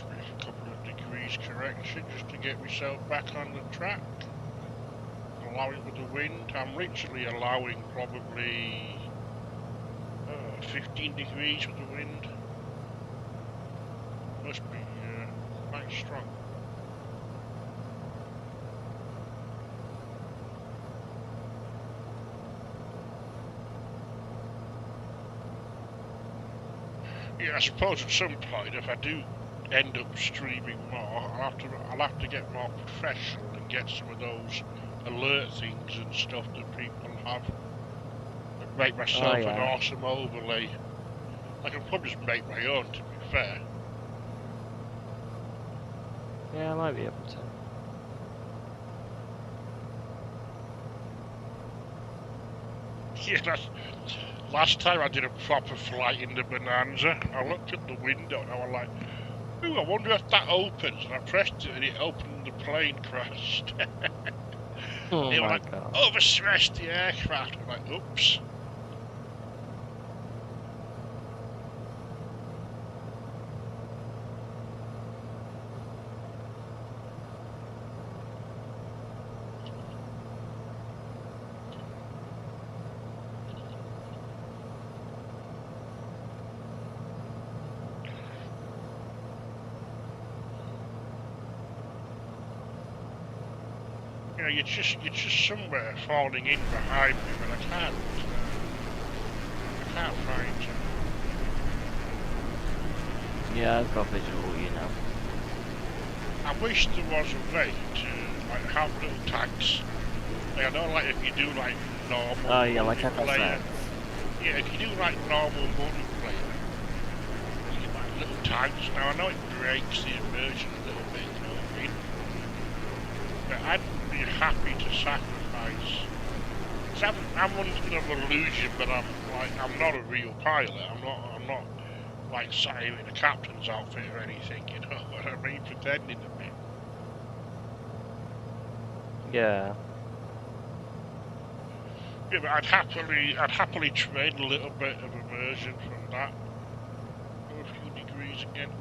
A couple of degrees correction just to get myself back on the track. Allow it with the wind. I'm literally allowing probably 15 degrees with the wind. Must be quite strong. Yeah, I suppose at some point, if I do end up streaming more, I'll have to get more professional and get some of those alert things and stuff that people have. And make myself an awesome overlay. I can probably just make my own, to be fair. Yeah, I might be able to. Yeah, last time I did a proper flight in the Bonanza, I looked at the window and I was like, ooh, I wonder if that opens. And I pressed it and it opened and the plane crashed. Oh They were my like, god. overstressed the aircraft. I'm like, oops. You know, you're just somewhere falling in behind me, but I can't find you. Yeah, I've got visual, you know. I wish there was a way to like have little tags. Like, I know, like if you do like normal. Oh yeah, like multiplayer. Yeah, if you do like normal multiplayer, you get like little tags. Now I know it breaks the immersion a little bit, you know what I mean? But I'd be happy to sacrifice. Cause I'm under the illusion that I'm not a real pilot. I'm not like sat here in a captain's outfit or anything, you know what I mean? Pretending to be. Yeah. Yeah, but I'd happily trade a little bit of immersion from that. Go a few degrees again.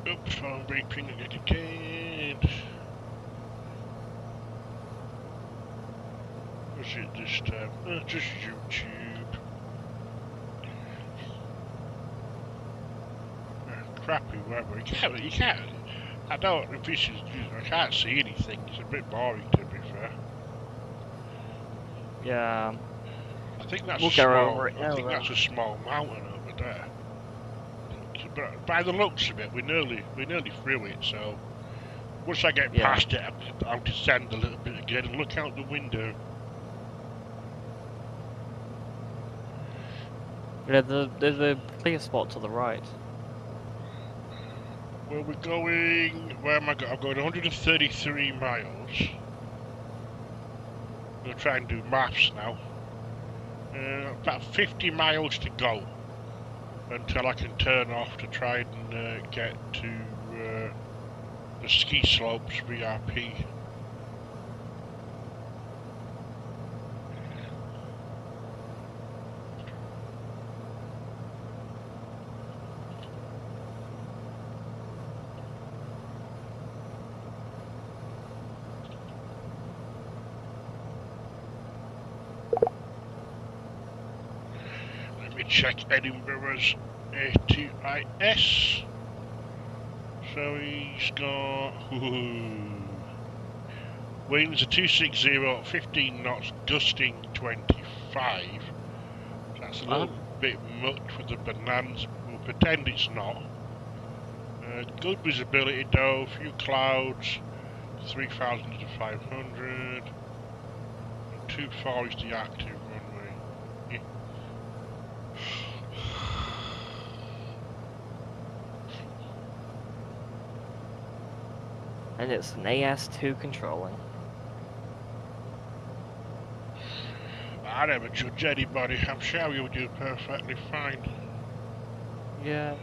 Oops, phone beeping again. What's it this time? Just YouTube. Crappy weather. You can't. I don't. If this is, I can't see anything. It's a bit boring, to be fair. Yeah. I think that's We'll a go small. over it now, I think though. that's a small mountain over there. But by the looks of it, we're nearly through it. So once I get past it, I'll descend a little bit again and look out the window. Yeah, there's a clear spot to the right. Well, we're going. Where am I going? I'm going 133 miles. I'm going to try and do maths now. About 50 miles to go until I can turn off to try and get to the ski slopes VRP. Let me check Edinburgh's ATIS. So So he's got winds of 260, 15 knots, gusting 25. That's a little bit much for the Bonanza. We'll pretend it's not. Good visibility though, few clouds, 3,000 to 500. Not too far is the active runway. Yeah. And it's an AS2 controlling. I never judge anybody. I'm sure you'll do perfectly fine. Yeah.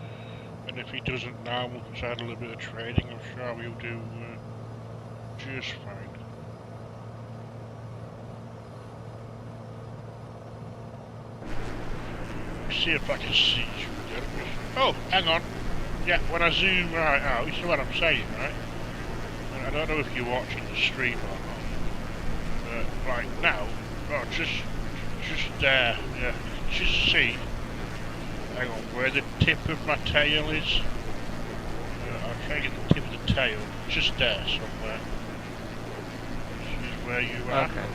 And if he doesn't now, once I had a little bit of training, I'm sure he'll do just fine. See if I can see you. Oh, hang on. Yeah, when I zoom right out, you see what I'm saying, right? And I don't know if you're watching the stream or not. Right now, oh, just there, yeah. Just see. Hang on, where the tip of my tail is. I'll try to get the tip of the tail. Just there somewhere. This is where you are. Okay.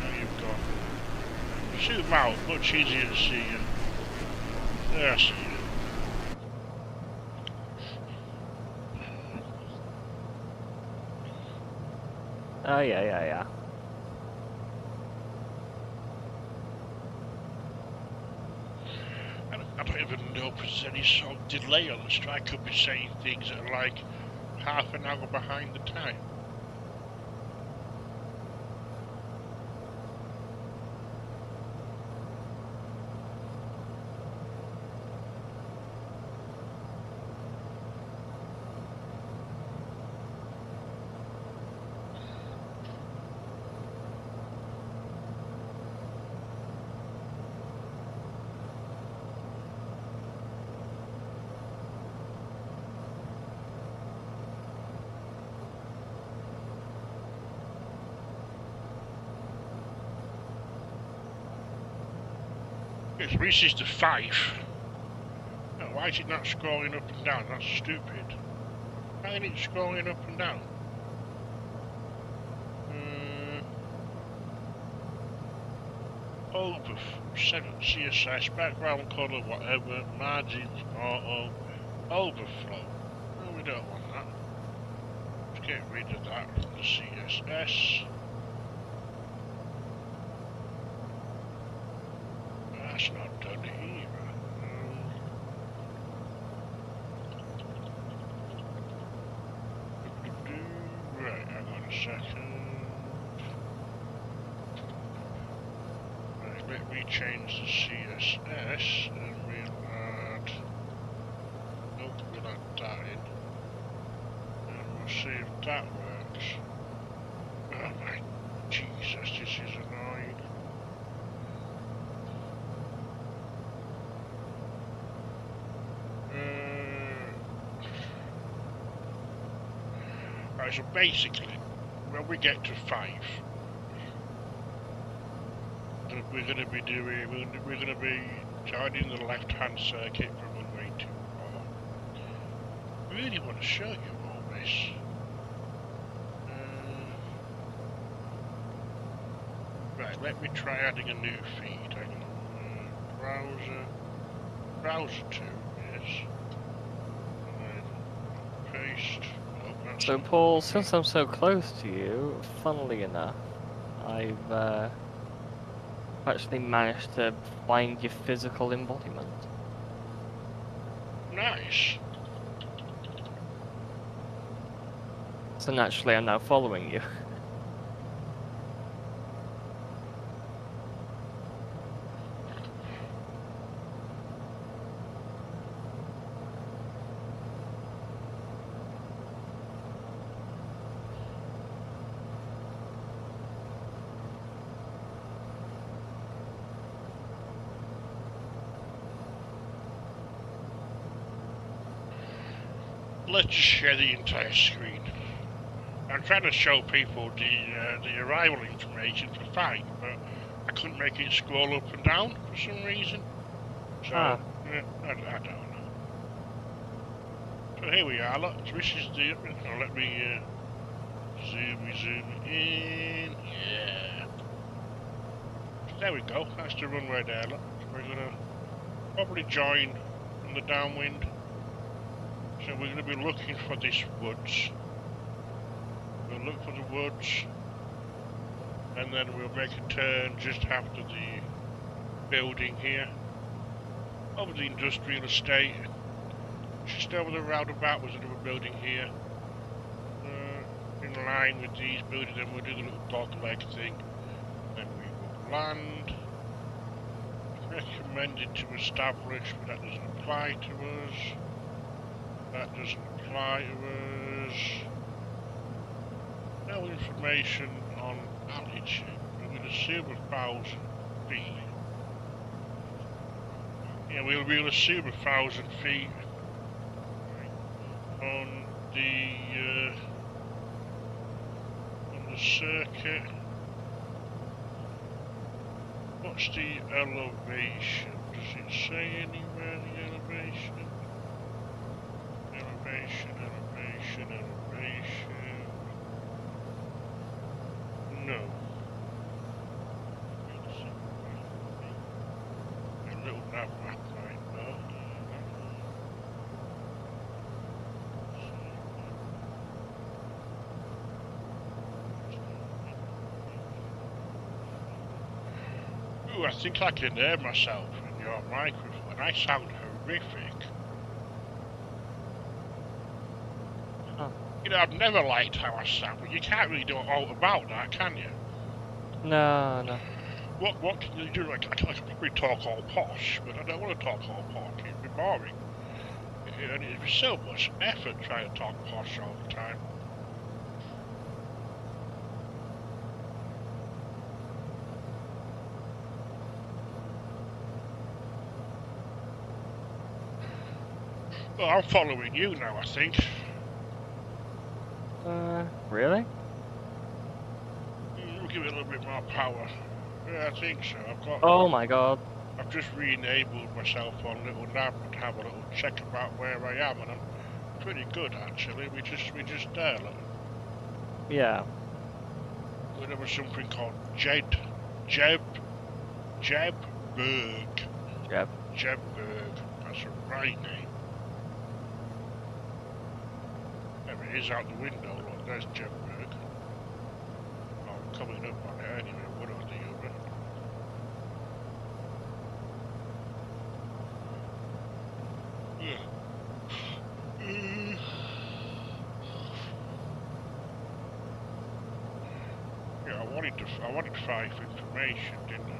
Now you've got. Zoom out, much easier to see you. There, I see you. Oh, yeah. I don't even know if there's any sort of delay on the strike. I could be saying things that are like half an hour behind the time. It reaches to 5. Oh, why is it not scrolling up and down? That's stupid. Why isn't it scrolling up and down? Over 7 CSS, background colour, whatever, margins, auto, overflow. No, we don't want that. Let's get rid of that from the CSS. That's not done either. Right, hang on a second. Right, let me change the CSS and we'll add. Nope, we'll add that in. And we'll see if that works. Oh my Jesus, this is annoying. Right, so basically, when we get to 5, we're going to be joining the left-hand circuit from runway 24. I really want to show you all this. Right, let me try adding a new feed. Hang on. Browser 2, yes. And then paste. So, Paul, since I'm so close to you, funnily enough, I've actually managed to find your physical embodiment. Nice. So naturally, I'm now following you. Let's just share the entire screen. I'm trying to show people the arrival information for 5, but I couldn't make it scroll up and down for some reason. So, I don't know. So here we are, look, this is the, oh, let me zoom in, yeah. So there we go, that's the runway there, look. So we're gonna probably join from the downwind. So we're gonna be looking for this woods. We'll look for the woods, and then we'll make a turn just after the building here. Over the industrial estate. Just over the roundabout was another building here. In line with these buildings, then we'll do the little dog leg thing. Then we will land. Recommended to establish, but that doesn't apply to us. That doesn't apply to us. No information on altitude. We'll assume 1,000 feet. Yeah, we'll assume 1,000 feet. On the circuit. What's the elevation? Does it say anywhere the elevation? Elevation. No. A little nav map right now. Ooh, I think I can hear myself in your microphone. I sound horrific. Huh. You know, I've never liked how I sound, but you can't really do all about that, can you? No. What can you do? I can probably talk all posh, but I don't want to talk all posh. It'd be boring. And it'd be so much effort trying to talk posh all the time. Well, I'm following you now, I think. Really? We'll give it a little bit more power. Yeah, I think so. Oh my god. I've just re-enabled myself on little nav and have a little check about where I am, and I'm pretty good actually. We just there, look. Yeah. There was something called Jebberg. Jebberg. That's a right name. There it is out the window, look, there's Jebberg. I'm coming up on it anyway, one or the other. Yeah, I wanted 5 information, didn't I?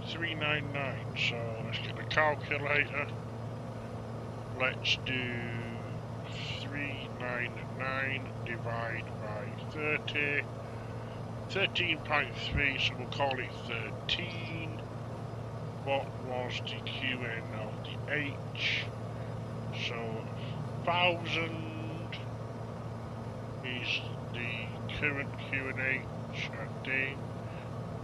399, so let's get the calculator. Let's do 399 divided by 30. 13.3, so we'll call it 13. What was the QN of the H? So 1,000 is the current QNH, I think.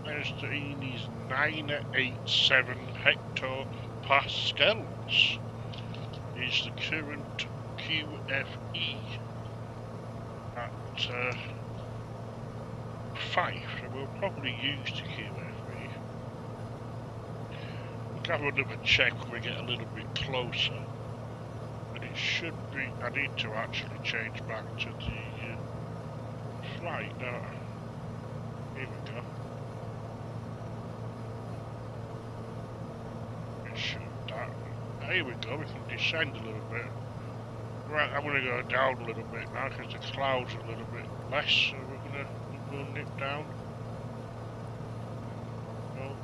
Einstein is 987 hectopascals. Is the current QFE at 5, so we'll probably use the QFE. We'll have another check when we get a little bit closer. But it should be, I need to actually change back to the flight now. Here we go. It should that. Here we go, we can descend a little bit. Right, I'm going to go down a little bit now because the clouds are a little bit less, so we'll nip down. No.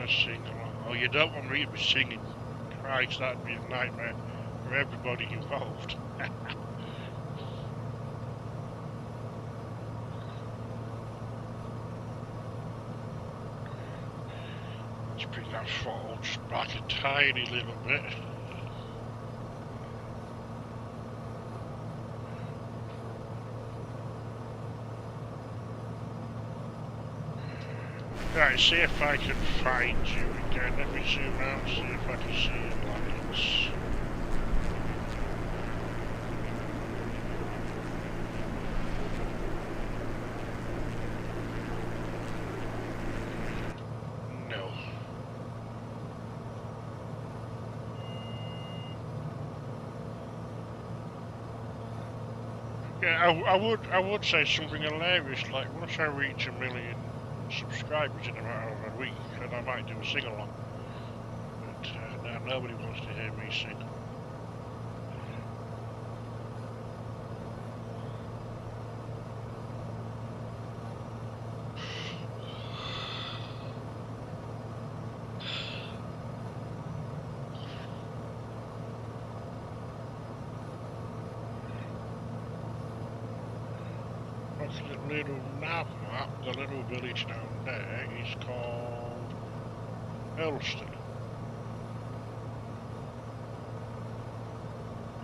to sing along. Oh, you don't want me to be singing. Christ, that'd be a nightmare for everybody involved. Let's bring that throttle just back a tiny little bit. Right, see if I can find you again. Let me zoom out, see if I can see your lines. No. Yeah, I would say something hilarious like once I reach 1 million subscribers in a matter of a week, and I might do a sing-along. But now nobody wants to hear me sing. The little nav map, the little village down there is called Elston.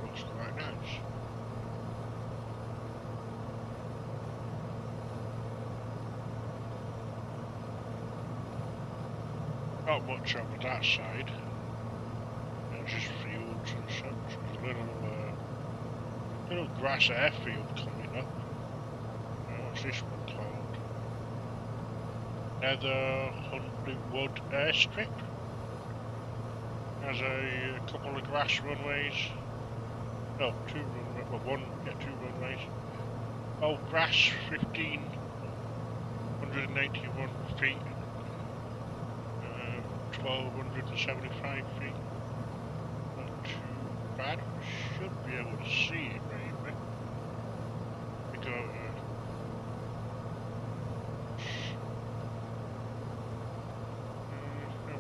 Looks quite nice. Not much over that side. It's just fields and such. There's a little grass airfield coming up. What's this one called? Nether Huntleywood Airstrip. Has a couple of grass runways. No, two runways. Well, two runways. Oh, grass 1,581 feet. 1,275 feet. Not too bad. Should be able to see it, maybe. Because.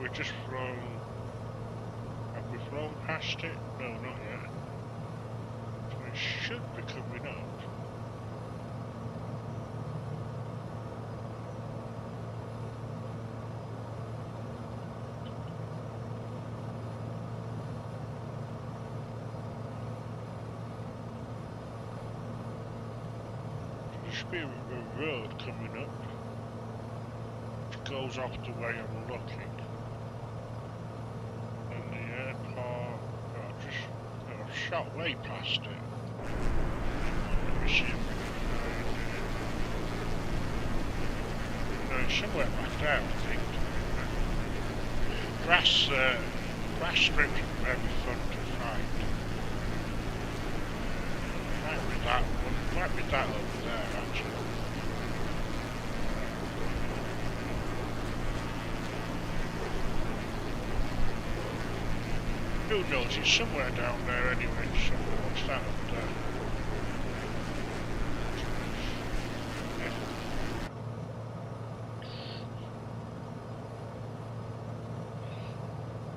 We've just flown. Have we flown past it? No, not yet. So it should be coming up. There should be a road coming up, which goes off the way I'm looking. Shot way past it. Let me see if we can find it. No, it's somewhere back there, I think. Grass strips are very fun to find. Might be that one. Might be that over there, actually. Who knows, it's somewhere down there anyway, so what's that up there? Yeah.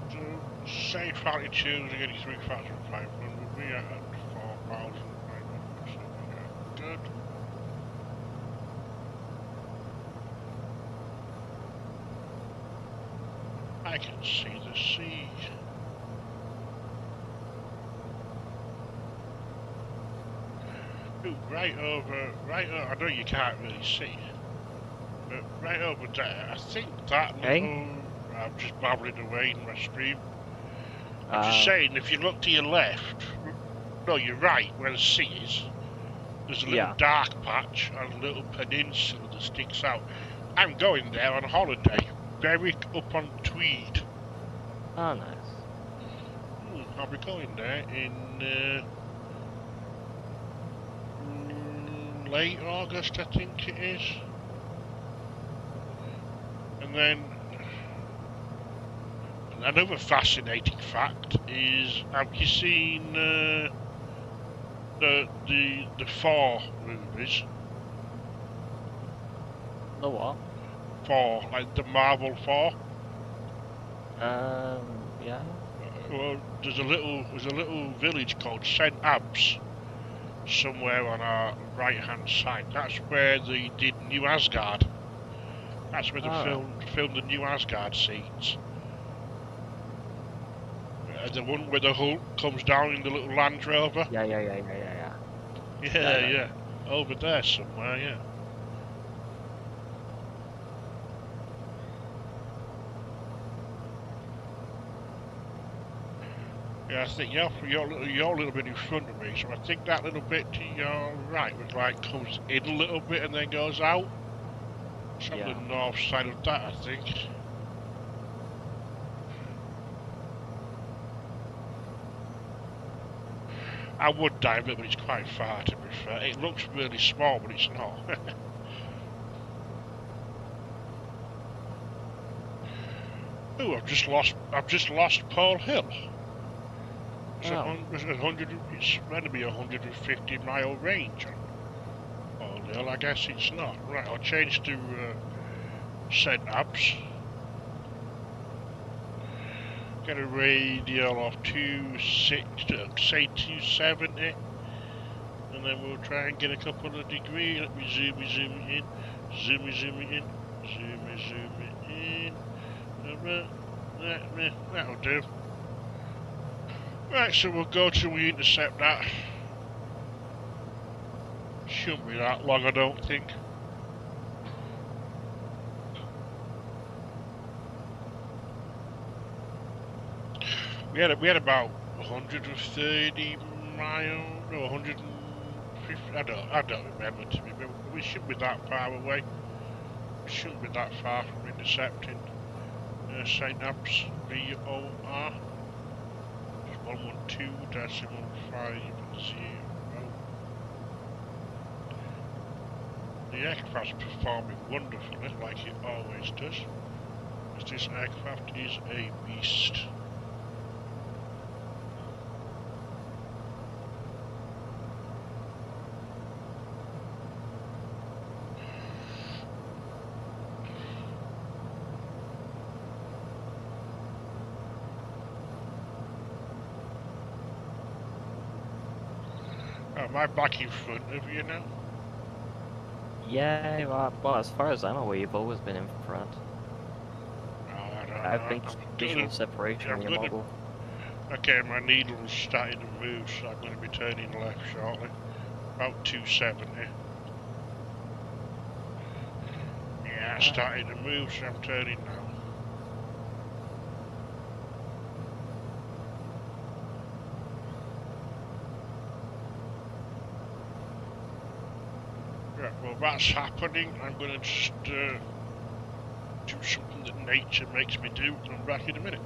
So, safe altitude is getting 3,500, we are at 4,500, so good. I can see the sea. Right over, I know you can't really see, but right over there, I think that little, I'm just babbling away in my stream. I'm just saying, if you look to your left, no, you're right, where the sea is, there's a little dark patch and a little peninsula that sticks out. I'm going there on holiday, Berwick up on Tweed. Oh, nice. I'll be going there in late August, I think it is. And then another fascinating fact is, have you seen the Thor movies? The what? Thor, like the Marvel Thor. Yeah. Well, there's a little village called St. Abs somewhere on our right-hand side. That's where they did New Asgard. That's where they Alright. filmed the New Asgard scenes. The one where the Hulk comes down in the little Land Rover. Yeah. Yeah, I know. Yeah. Over there somewhere, yeah. Yeah, I think you're a little bit in front of me, so I think that little bit to your right was like comes in a little bit and then goes out. It's on the Yeah. north side of that, I think. I would dive it, but it's quite far to be fair. It looks really small, but it's not. Ooh, I've just lost Paul Hill. It's it's meant to be a 150-mile range on Paul Hill. I guess it's not. Right, I'll change to St. Abs. Get a radial of say 270, and then we'll try and get a couple of degrees. Let me zoom it in, zoom it in, zoom it in. That'll do. Right, so we'll go till we intercept that. Shouldn't be that long, I don't think. We had about 130 miles, no 150. I don't remember to be. We shouldn't be that far away. We shouldn't be that far from intercepting St. Abs VOR. 112.50. The aircraft's performing wonderfully, like it always does. Because this aircraft is a beast. Am I back in front of you now? Yeah, well, as far as I'm aware, you've always been in front. No, I don't I know. think visual separation in your model. Okay, my needle's starting to move, so I'm going to be turning left shortly. About 270. Yeah, it's starting to move, so I'm turning now. Right, well that's happening. I'm going to just do something that nature makes me do. I'm back in a minute.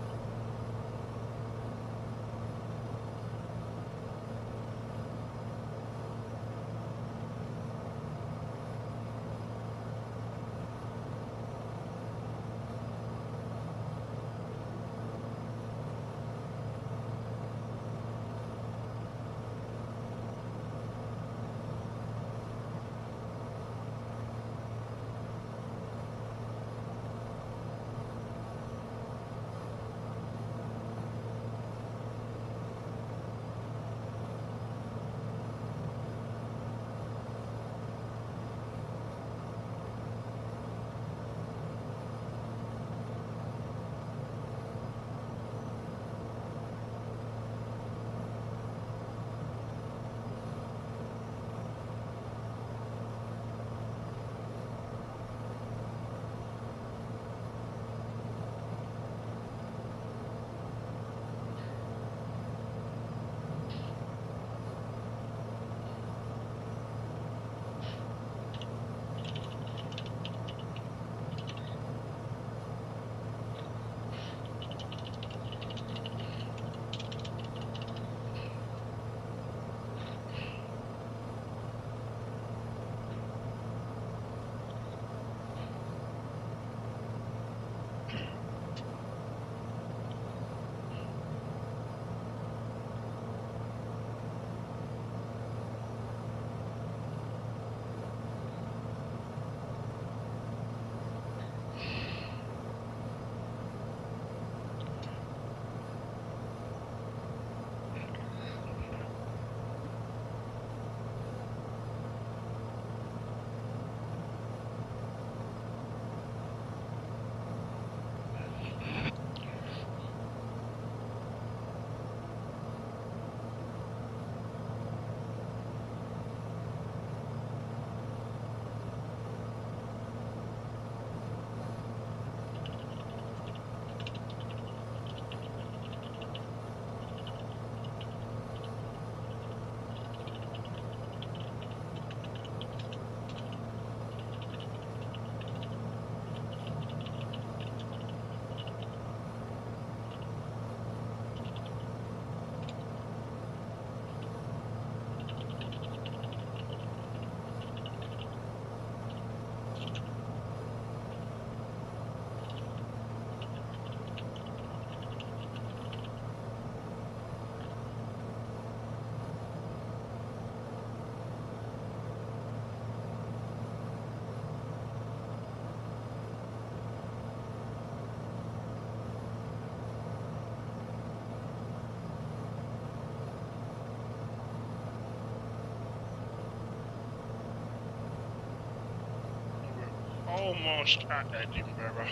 almost at Edinburgh.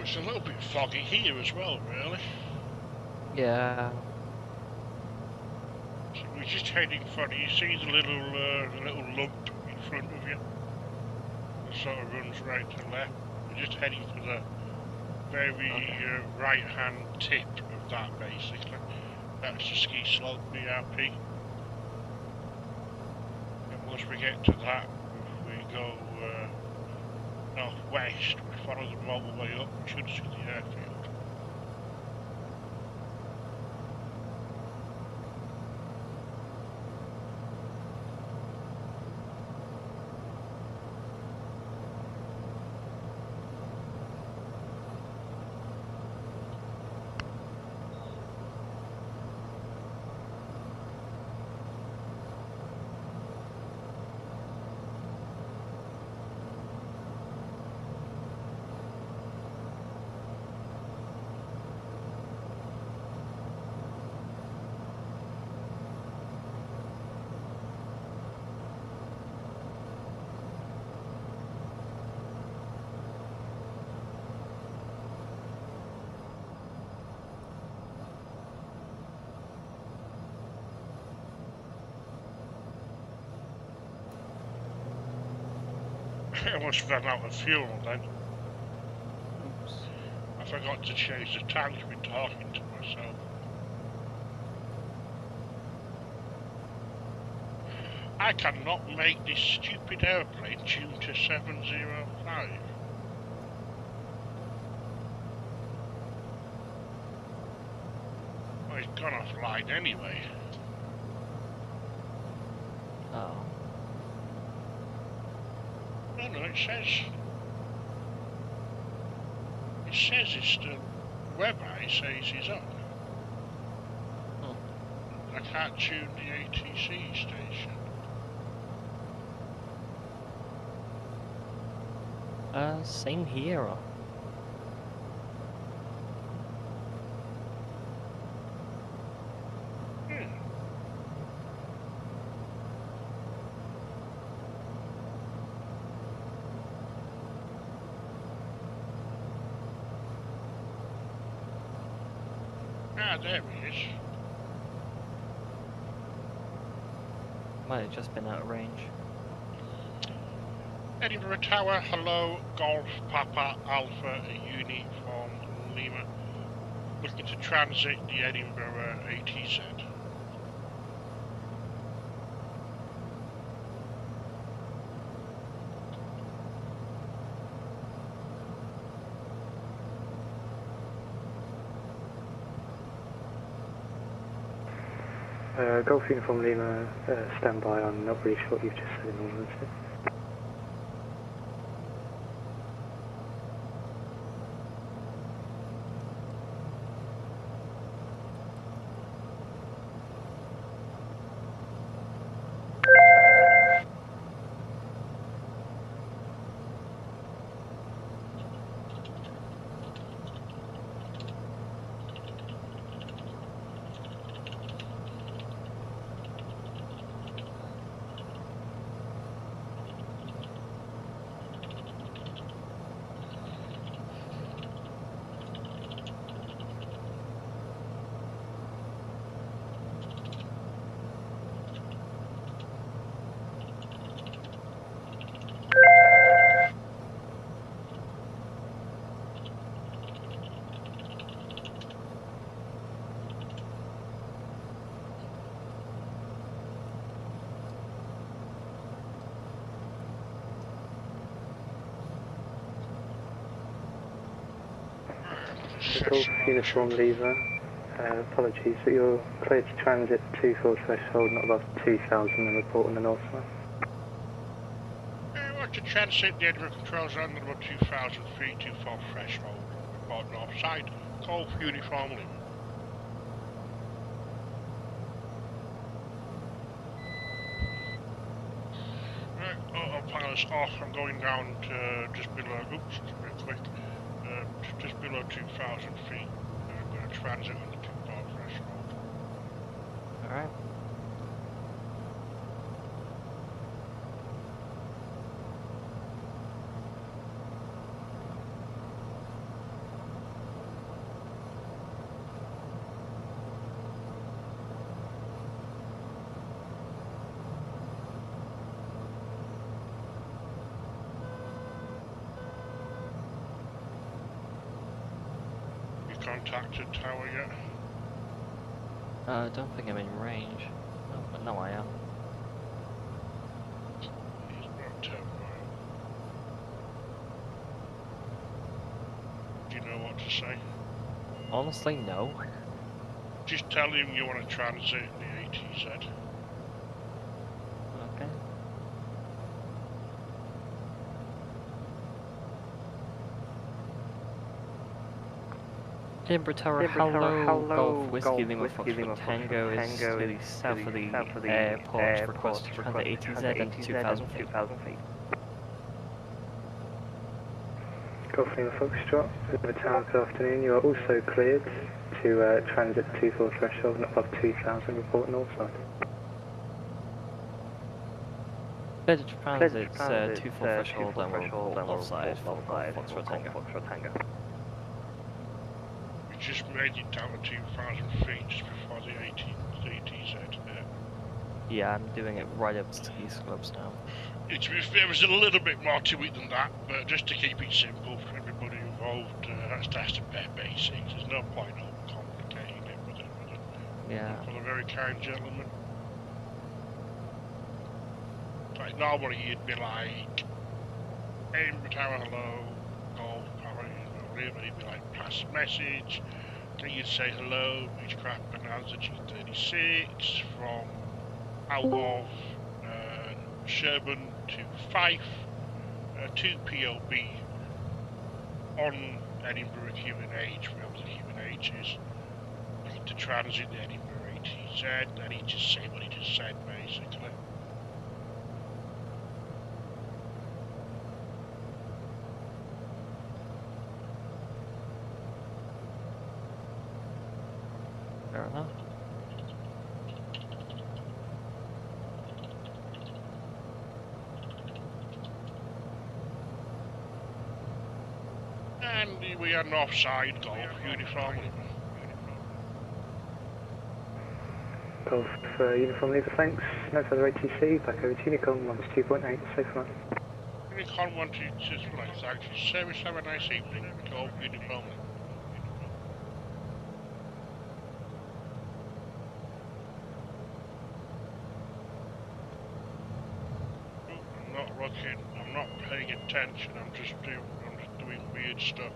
It's a little bit foggy here as well, really. Yeah. So we're just heading for it. You see the little lump in front of you? It sort of runs right to left. We're just heading for the very right-hand tip of that, basically. That's the ski slope BRP. And once we get to that, we go northwest. We follow the motorway up. We should see the airfield. I almost ran out of fuel then. Oops. I forgot to change the tank when talking to myself. I cannot make this stupid airplane tune to 705. Well, it's gone offline anyway. Oh. No, it says it's the website says he's on. Oh. I can't tune the ATC station. Same here. Ah, there he is. Might have just been out of range. Edinburgh Tower, hello, Golf, Papa, Alpha, Uniform, Lima. Looking to transit the Edinburgh ATZ. Golf Uniform Lima, stand by. I'm not really sure what you've just said in all honesty. Golf Uniform Lever. Apologies, but you're cleared to transit 24 threshold, not above 2,000, and report on the north side. I want to transit the Edinburgh control zone at about 2,000 feet, 24 threshold. Report north side. Golf Uniform Lever. Autopilot's off. I'm going down to just below. Oops, real quick. Just below 2,000 feet. I'm going to transit on the 2,000 threshold. Alright. Contacted tower yet? I don't think I'm in range. Oh, but no, I am. He's about 10 miles. Do you know what to say? Honestly, no. Just tell him you want to transit the Egcj. Okay. Edinburgh Tower, hello, Golf Whiskey Lima Foxtrot Tango is to the south of the airport, request to transit Egcj and 2,000 feet. Golf Lima Foxtrot, Edinburgh Tower, good afternoon. You are also cleared to transit 24 threshold, not above 2,000, report north side. Better to transit 24 threshold and we'll report north side for Foxtrot Tango. We just made it down to 2,000 feet just before the Egcj. Yeah, I'm doing it right up to these clubs now. There was a little bit more to it than that, but just to keep it simple for everybody involved, that's the bare basics. There's no point overcomplicating it with it. Yeah. For the very kind gentleman. Like normally you'd be like, Edinburgh Tower, hello, Golf Tower, he'd be like, pass message. Then you'd say hello, Beachcraft Bonanaza G36 from out of Sherburn to Fife to POB on Edinburgh QNH, wherever the QNH is. Need to transit the Edinburgh Egcj, then he'd just say what he just said basically. Fair enough. And we are north side, Golf Uniform. Golf Uniform Lever, thanks. No further ATC, back over to Unicom, 2.8, safe flight. Unicom 126 flight, thank you. Service, have a nice evening. Golf Uniform. I'm not looking, I'm not paying attention, I'm just doing weird stuff.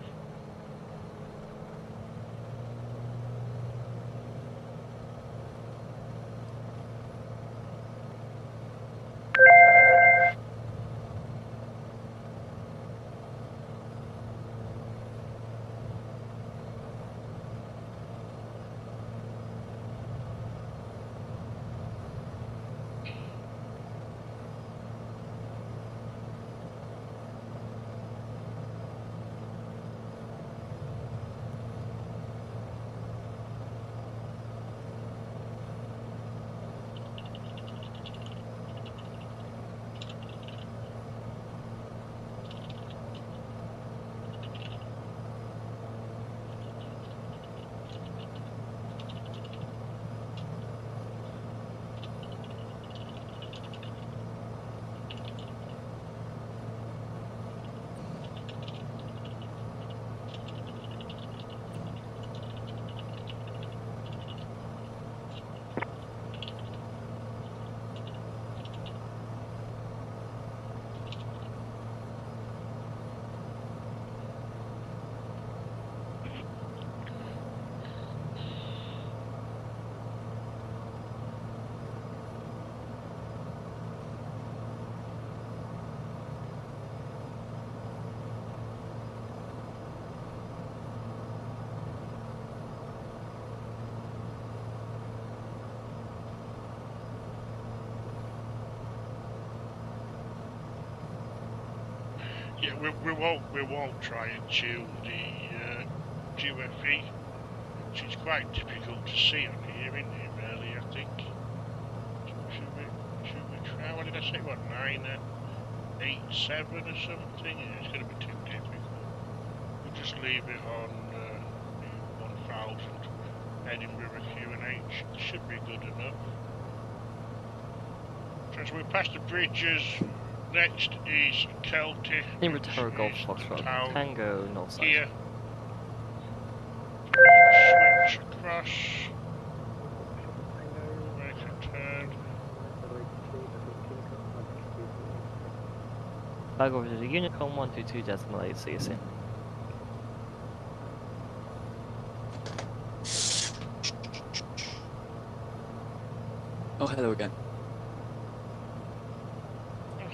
Yeah, we won't try and tune the QFE, which is quite difficult to see on here, isn't it? Really, I think. Should we try? What did I say? What 987 or something? Yeah, it's going to be too difficult. We'll just leave it on 1000 Edinburgh QNH. It should be good enough. So as we pass the bridges. Next is Kelty. Lima Tower Golf Foxtrot Tango north side. Here. Switch across. Make a turn. Back over to the Unicorn 122.8, see you soon. Oh, hello again.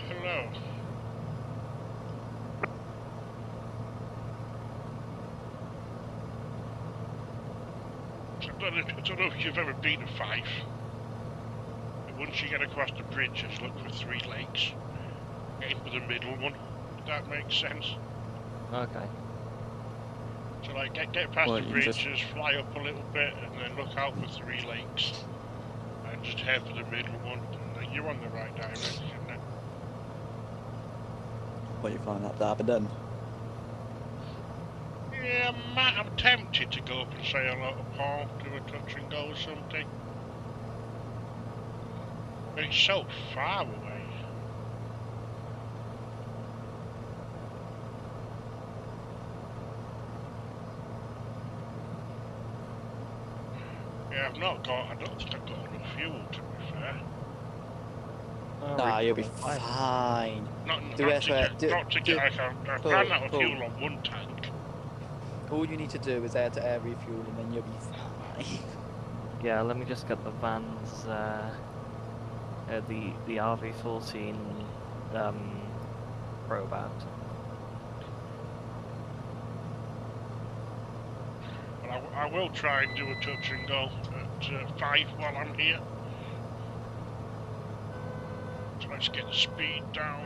Hello. I don't know if you've ever been to Fife. But once you get across the bridge, just look for 3 lakes. Aim for the middle one. If that makes sense. Okay. So like get past the bridges, fly up a little bit, and then look out for 3 lakes. And just head for the middle one. And you're on the right direction now. What you flying up to Aberdeen? Yeah, I'm tempted to go up and say hello to Paul, do a touch and go or something. But it's so far away. Yeah, I don't think I've got enough fuel, to be fair. Nah, you'll be fine. Not to get, I've ran out of fuel on one tank. All you need to do is air-to-air refuel and then you'll be fine. Yeah, let me just get the van's, the RV14 probe out. But I will try and do a touch and go at 5 while I'm here. So let's get the speed down.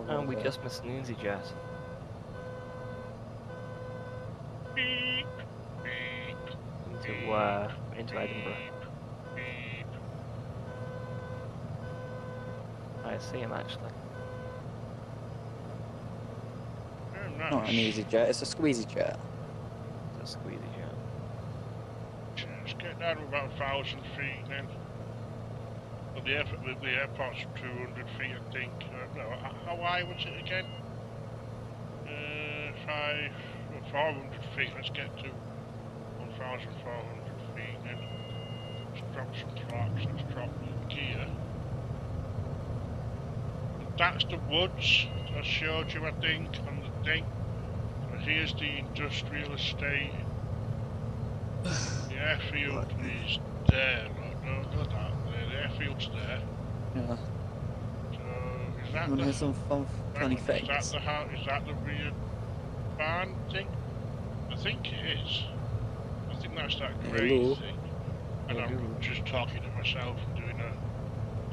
And we just missed an EasyJet. Beep, beep, Into Edinburgh. beep. I see him actually. Oh, nice. Not an easy jet, it's a squeezy jet. It's a squeezy jet. Just get down to about 1,000 feet then. Well, the airport's 200 feet, I think. No, how high was it again? 400 feet. Let's get to 1,400 feet then. Let's drop some flaps. Let's drop the gear. And that's the woods I showed you, I think, on the thing. So here's the industrial estate. The airfield is there. No, not that. The airfield's there. Yeah. So is that You wanna hear some funny is things? that the rear barn thing? I think it is. I think that's that grey Hello? thing. And I'm just talking to myself and doing a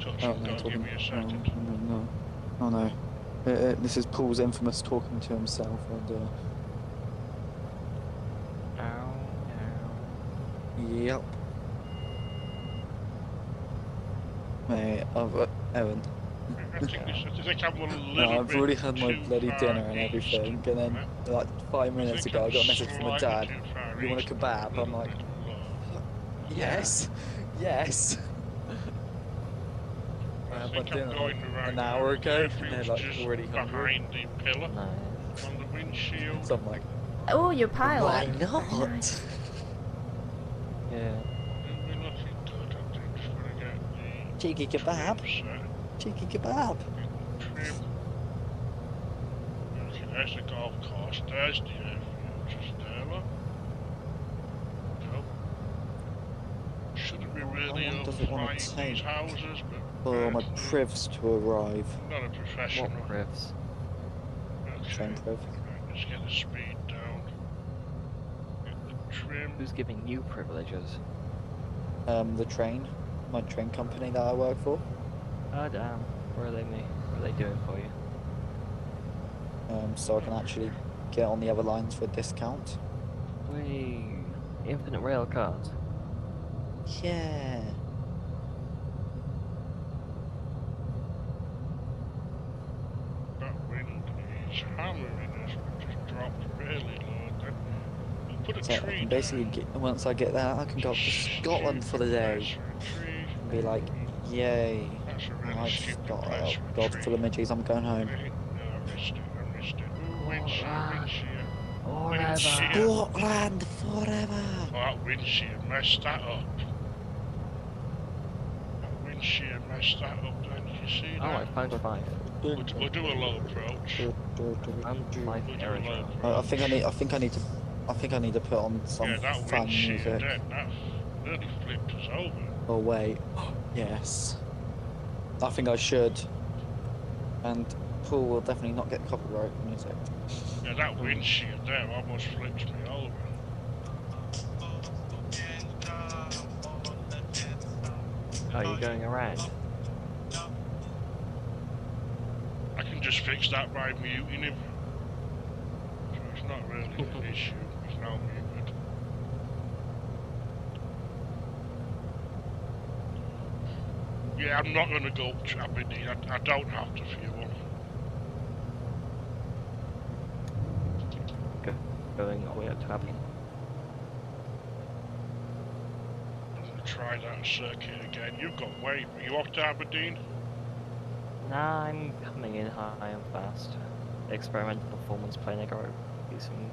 touch Oh, and no, go. Give me a second. No. Oh no. This is Paul's infamous talking to himself and Yep. Mate, Evan. I think I'm a little No, I've bit already had my too bloody far dinner and east. everything, and then like 5 minutes ago I got a message from my dad. You want a kebab? I'm like, yes, yes. I had my dinner like an hour ago, and they're like already hungry. Behind the pillar on the windshield. So I'm like, Oh, your pilot. why Very not? nice. Yeah. We're looking good. I'm just gonna get the Cheeky kebab, trim set. cheeky kebab. Trim. Okay, there's the golf course. There's the airfield just there, look. Go. Shouldn't be really long does it wanna overflying take? these houses, but For my privs to arrive. I'm not a professional. What privs? Okay. Same priv. Right, let's get the speed down. Get the trim trim. Who's giving you privileges? The train, my train company that I work for. Oh damn. What are they doing for you? So I can actually get on the other lines for a discount. Wait. Infinite rail cards. Yeah. That wind is hammering us. We just dropped really low. Then we'll put a So I tree can basically down. once I get there, I can go up to Scotland for the day Stupid place for a tree. and be like, yay! That's a really I've stupid got, place oh for a god, tree. full of midges, I'm going home. Okay. No, I missed it. Ooh, wind shear. Wind Forever. shear. Scotland forever! Oh, that wind shear messed that up. That wind shear messed that up then. Did you see Oh, I that? found 5. We'll do a low approach. I'm 5 We'll do a error low drop. approach. I think I need to put on some Yeah, that fun wind shear music. then, that nearly flipped us over. Oh wait, yes. I think I should. And Paul will definitely not get copyright music. Yeah, that wind shear there almost flipped me over. Oh, you're going around? I can just fix that by muting him. So it's not really an issue. He's now muted. Yeah, I'm not going to go up to Aberdeen. I don't have to fuel. Going all the way up to Aberdeen. I'm going to try that circuit again. You've got weight. Are you off to Aberdeen? Nah, I'm coming in high and fast. Experimental performance plane, I gotta do some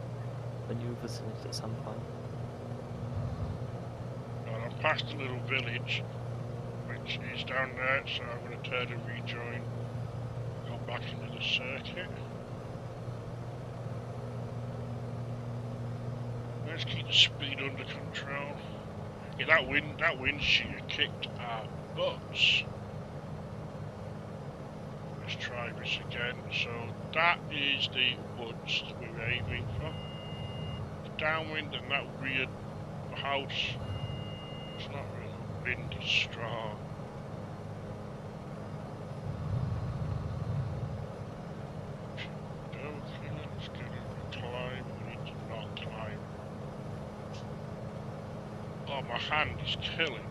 maneuvers in it at some point. Well, I'm past a little village, which is down there, so I'm going to turn and rejoin. Go back into the circuit. Let's keep the speed under control. Yeah, that wind shear kicked our butts. Let's try this again. So that is the woods that we're aiming for. The downwind and that weird house. It's not really wind as strong. Okay, let's get a climb. We need to not climb. Oh, my hand is killing.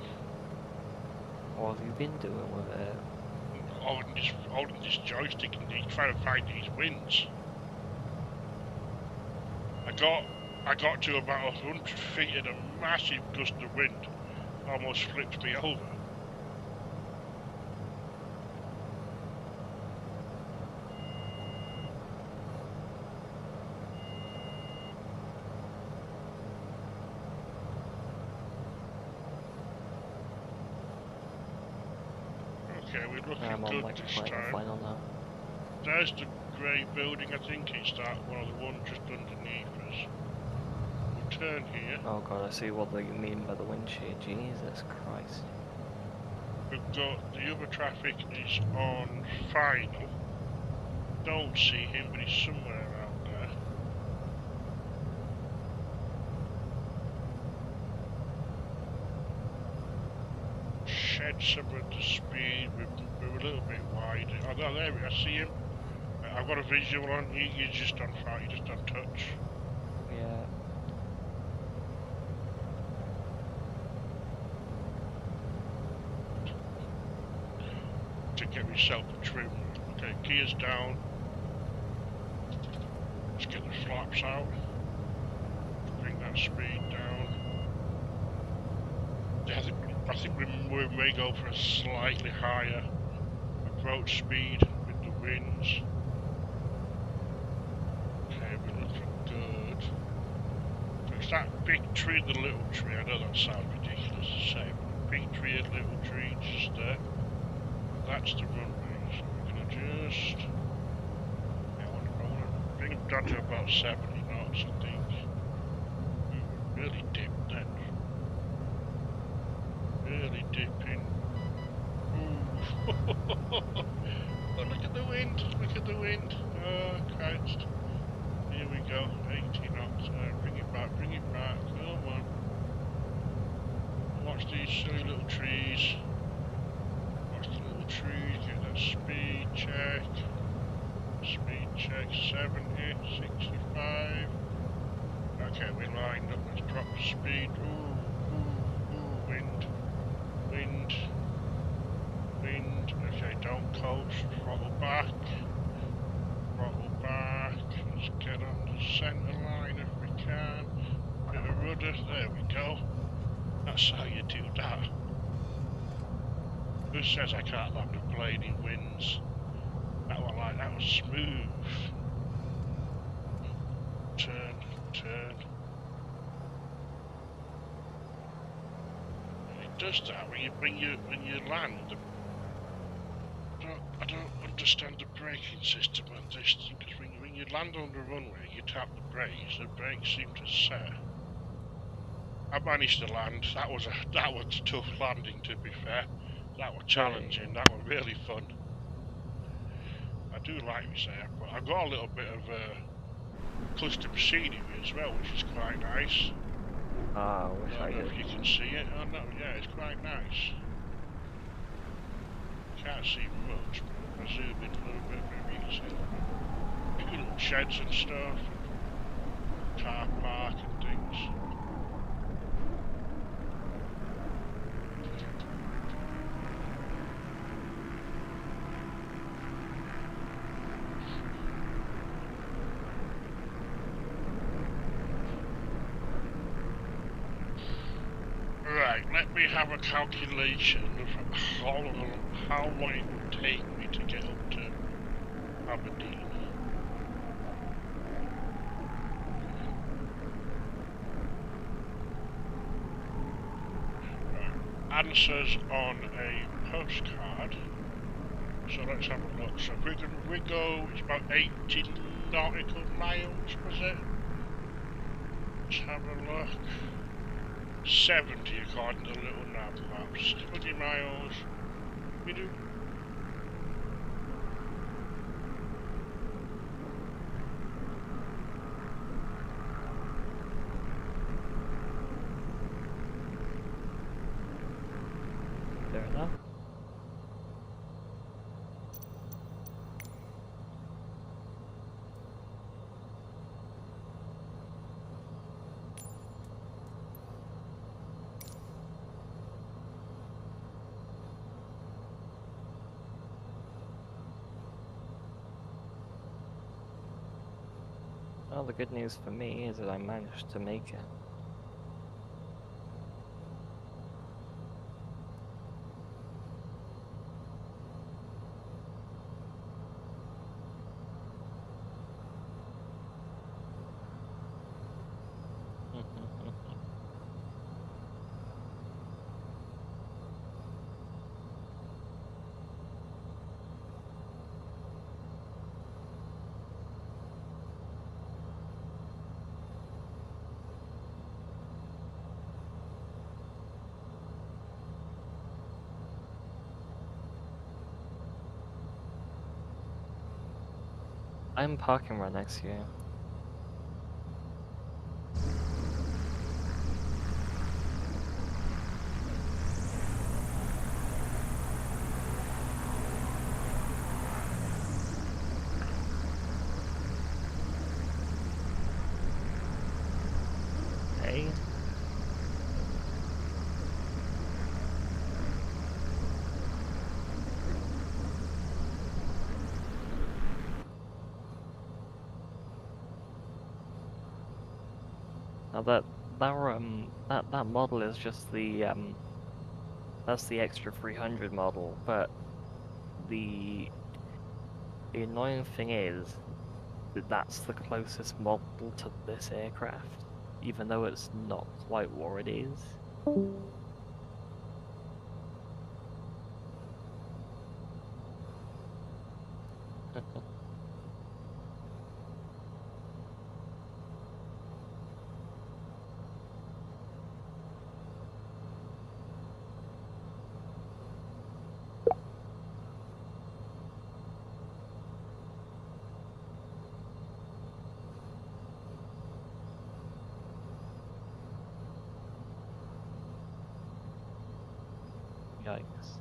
What have you been doing with it? Holding this joystick and trying to find these winds. I got to about 100 feet and a massive gust of wind almost flipped me over. Okay, we're looking I'm on good like this quite a time. final now. There's the grey building, I think it's that one, or the one just underneath us. We'll turn here. Oh god, I see what you mean by the wind shear. Jesus Christ. We've got the other traffic is on final. Don't see him, but he's somewhere out there. Shed some of the speed. We're a little bit wide. Oh, there we are. I see him. I've got a visual on you. You're just on fire. You're just on touch. Yeah. To get myself a trim. Okay, gears down. Let's get the flaps out. Bring that speed down. Yeah, I think we may go for a slightly higher approach speed with the winds. Okay, we're looking good. So it's that big tree and the little tree. I know that sounds ridiculous to say, but big tree and little tree just there. That's the runway, so we're going to just... Yeah, I want to bring it down to about 70 knots, I think. Ooh, really dipped then. Really dipping. Ooh. Oh, look at the wind, look at the wind. Oh, Christ. Here we go, 80 knots. So bring it back, come on. Watch these silly little trees. Watch the little trees, get that speed check. Speed check 70, 65. Okay, we lined up, let's drop the speed. Ooh, wind. Okay, don't coast, throttle back. Let's get on the centre line if we can. Bit of rudder, there we go. That's how you do that. Who says I can't land a plane in winds? That was smooth. Turn. And it does that when you land. I don't understand the braking system on this, because when you land on the runway, you tap the brakes seem to set. I managed to land. That was a tough landing, to be fair. That was challenging. That was really fun. I do like this airport. I've got a little bit of cluster scenery as well, which is quite nice. Ah, I wish I don't know did. if you can see it. Oh no, yeah, it's quite nice. Can't see much, but if I zoom in a little bit, maybe you can see a few little sheds and stuff, car park and things. Right, let me have a calculation of how long it would take me to get up to Aberdeen. Right. Answers on a postcard. So let's have a look. So if we go, it's about 80 nautical miles, was it? Let's have a look. 70 according to the little nav maps. 20 miles. We do. Fair enough. Well, the good news for me is that I managed to make it. I'm parking right next to you. Hey. Now that model is just the that's the extra 300 model, but the annoying thing is that that's the closest model to this aircraft, even though it's not quite what it is. Yikes.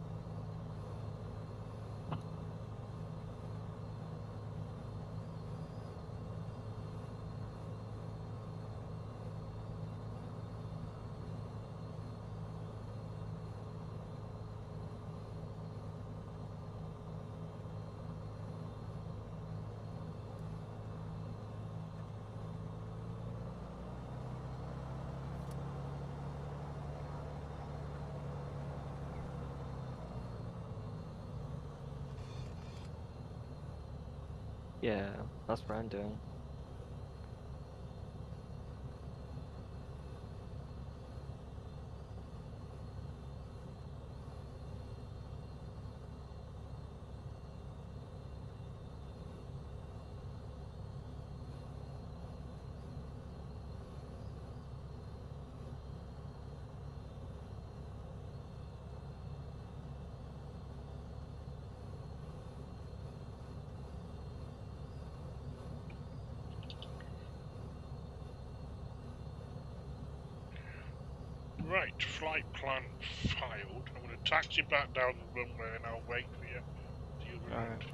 Yeah, that's what I'm doing. Right, flight plan filed. I'm going to taxi back down the runway and I'll wait for you at the other Alright. end.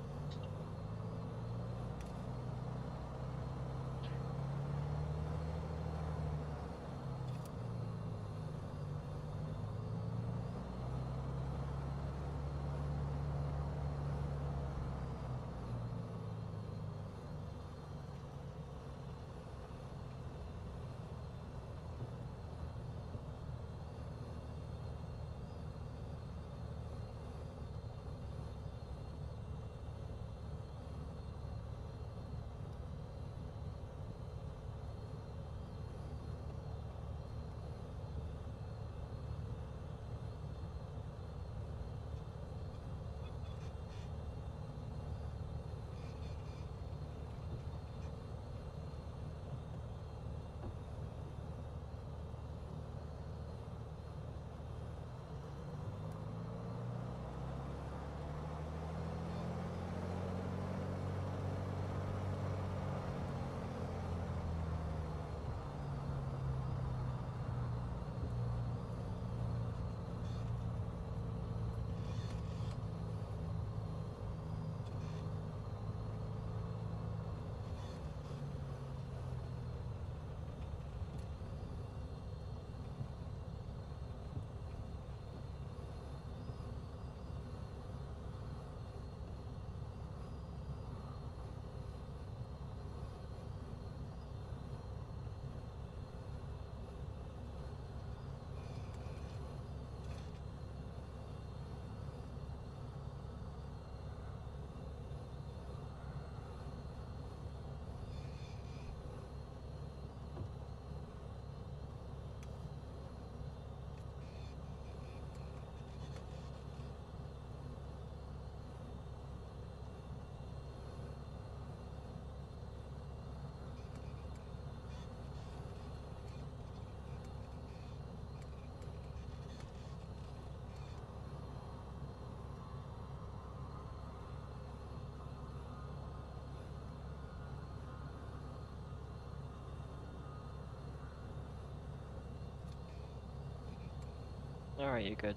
Alright, you're good.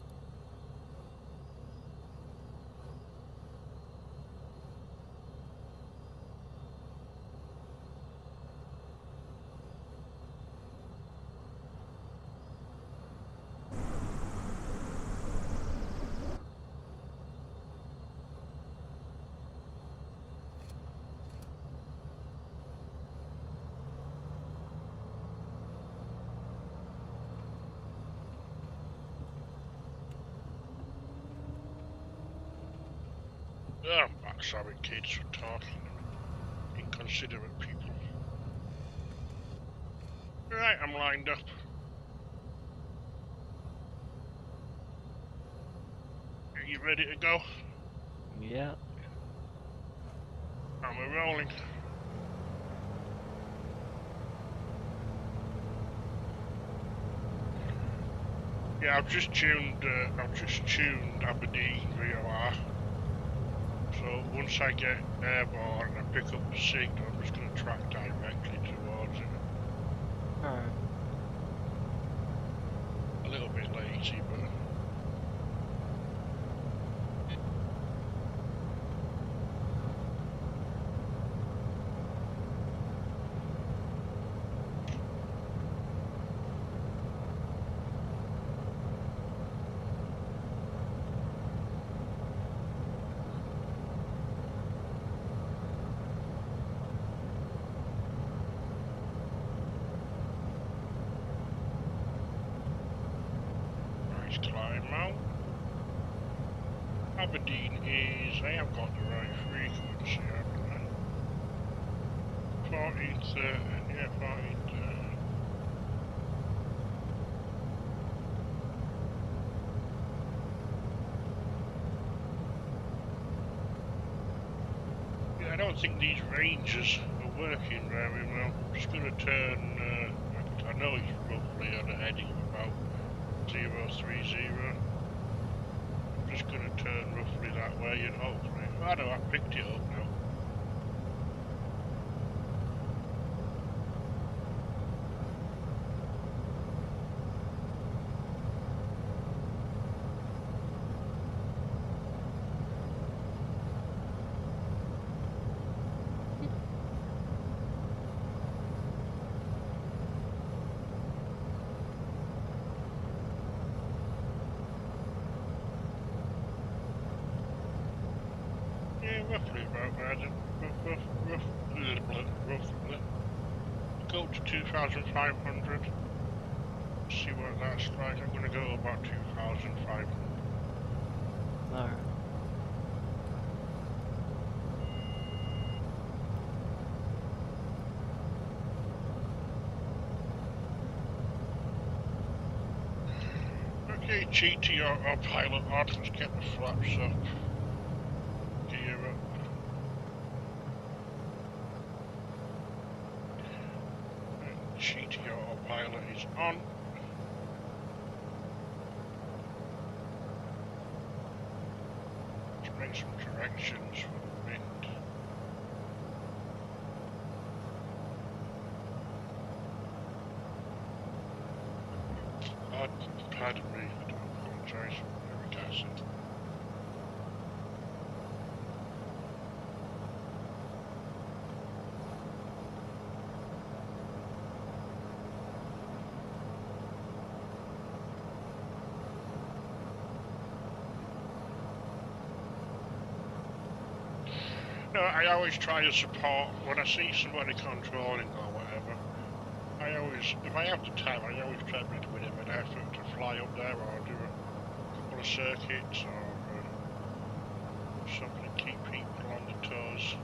I'm back, sorry kids for talking. Inconsiderate people. Right, I'm lined up. Are you ready to go? Yeah. I'm a-rolling. Yeah, I've just tuned Aberdeen VOR. So once I get airborne and I pick up the signal, I'm just going to track directly towards it. Alright. A little bit lazy, but Aberdeen is, I have got the right frequency, haven't I? 1430, yeah, 1430. Yeah, I don't think these ranges are working very well. I'm just going to turn, I know it's roughly on a heading of about 030. I'm just going to turn roughly that way and hopefully, I know I picked it up now. Roughly about that. Roughly. Go to 2,500. See what that's like. I'm going to go about 2,500. No. Okay, GT or pilot on. Let's get the flaps up. Gear up. GT autopilot is on. Let's make some corrections for the wind. Pardon me, I do apologise. Very gassy. No, I always try to support, when I see somebody controlling or whatever, I always, if I have the time, I always try to do a bit of an effort to fly up there or do a couple of circuits or something to keep people on the toes.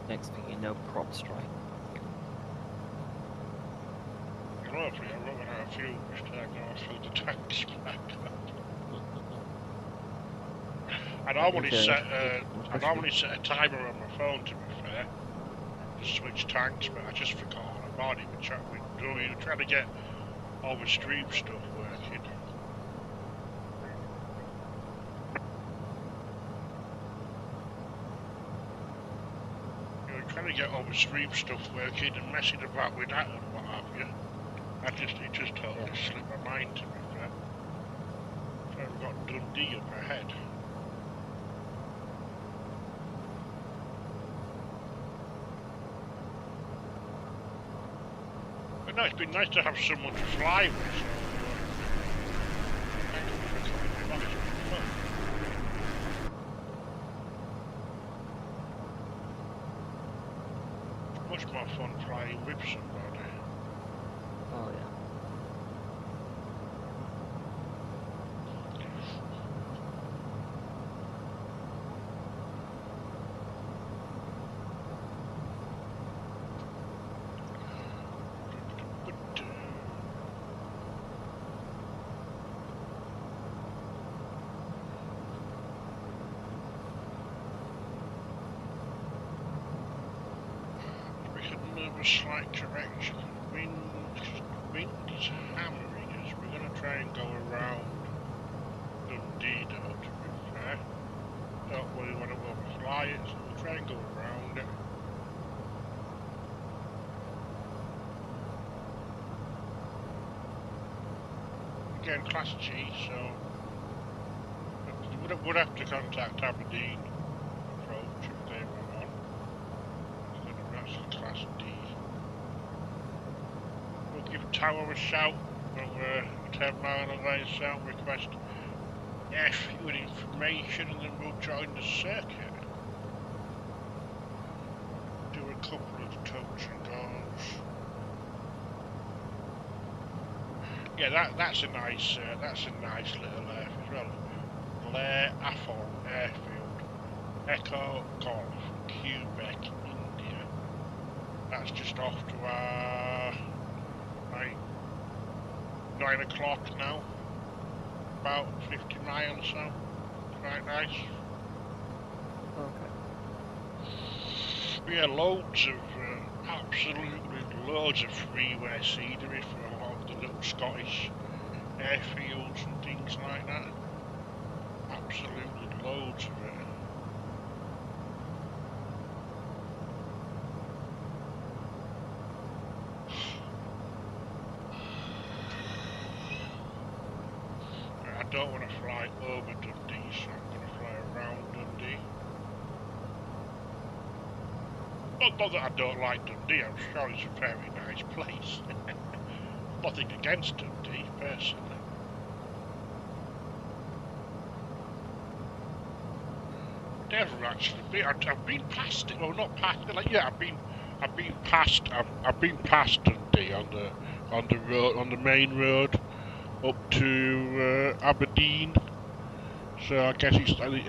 Next thing you know, prop strike. And hopefully I'm running out of fuel this time now I fill the tanks back up. I normally set a timer on my phone, to be fair, to switch tanks, but I just forgot all about it. We were trying to get all the stream stuff working. We were trying to get all the stream stuff working and messing about with that and what have you. It just totally slipped my mind, to be fair. So we've got Dundee up ahead. But no, it's been nice to have someone to fly with, so thank you for coming along, it's been fun. Much more fun flying with somebody. Oh yeah. Slight correction. Wind is hammering us. We're going to try and go around Dundee though, to be fair. Don't really want to overfly it, so we'll try and go around it. Again, Class G, so we'd have to contact Aberdeen approach if they were on. That's Class D. We'll give Tower a shout over 10 mile away, shout request fuel information, and then we'll join the circuit. Do a couple of touch and goes. Yeah, that's a nice little airfield as well. Blair Athol Airfield, Echo Golf, Quebec, India. That's just off to like 9 o'clock now. About 50 miles, so quite nice. Okay. Yeah, loads of absolutely loads of freeway scenery for a lot of the little Scottish airfields and things like that. Absolutely loads of it. I don't want to fly over Dundee, so I'm going to fly around Dundee. Not that I don't like Dundee, I'm sure it's a very nice place. Nothing against Dundee, personally. Never actually been. I've been past it. Well, not past it. Like, yeah, I've been past Dundee on the road, on the main road up to Aberdeen. So I guess it's like the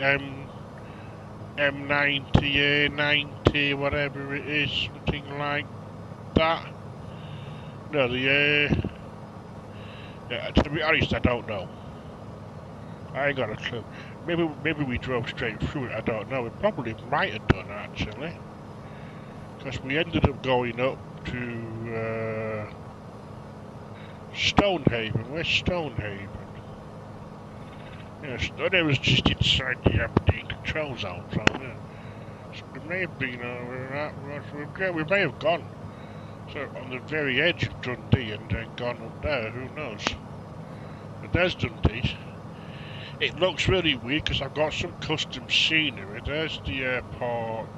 M90, A90, whatever it is, something like that. No, the yeah, to be honest, I don't know. I ain't got a clue. Maybe we drove straight through it, I don't know. We probably might have done, actually. Because we ended up going up to Stonehaven. Where's Stonehaven? Yes, it was just inside the Aberdeen control zone, so yeah. So we may have been over that. Yeah, we may have gone. So on the very edge of Dundee and then gone up there, who knows? But there's Dundee. It looks really weird because I've got some custom scenery. There's the airport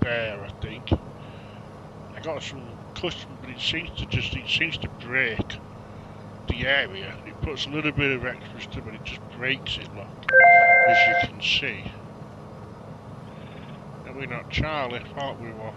there, I think. I got some custom, but it seems to break the area. It puts a little bit of extra stuff, but it just breaks it, look, as you can see. And we're not Charlie, thought we were.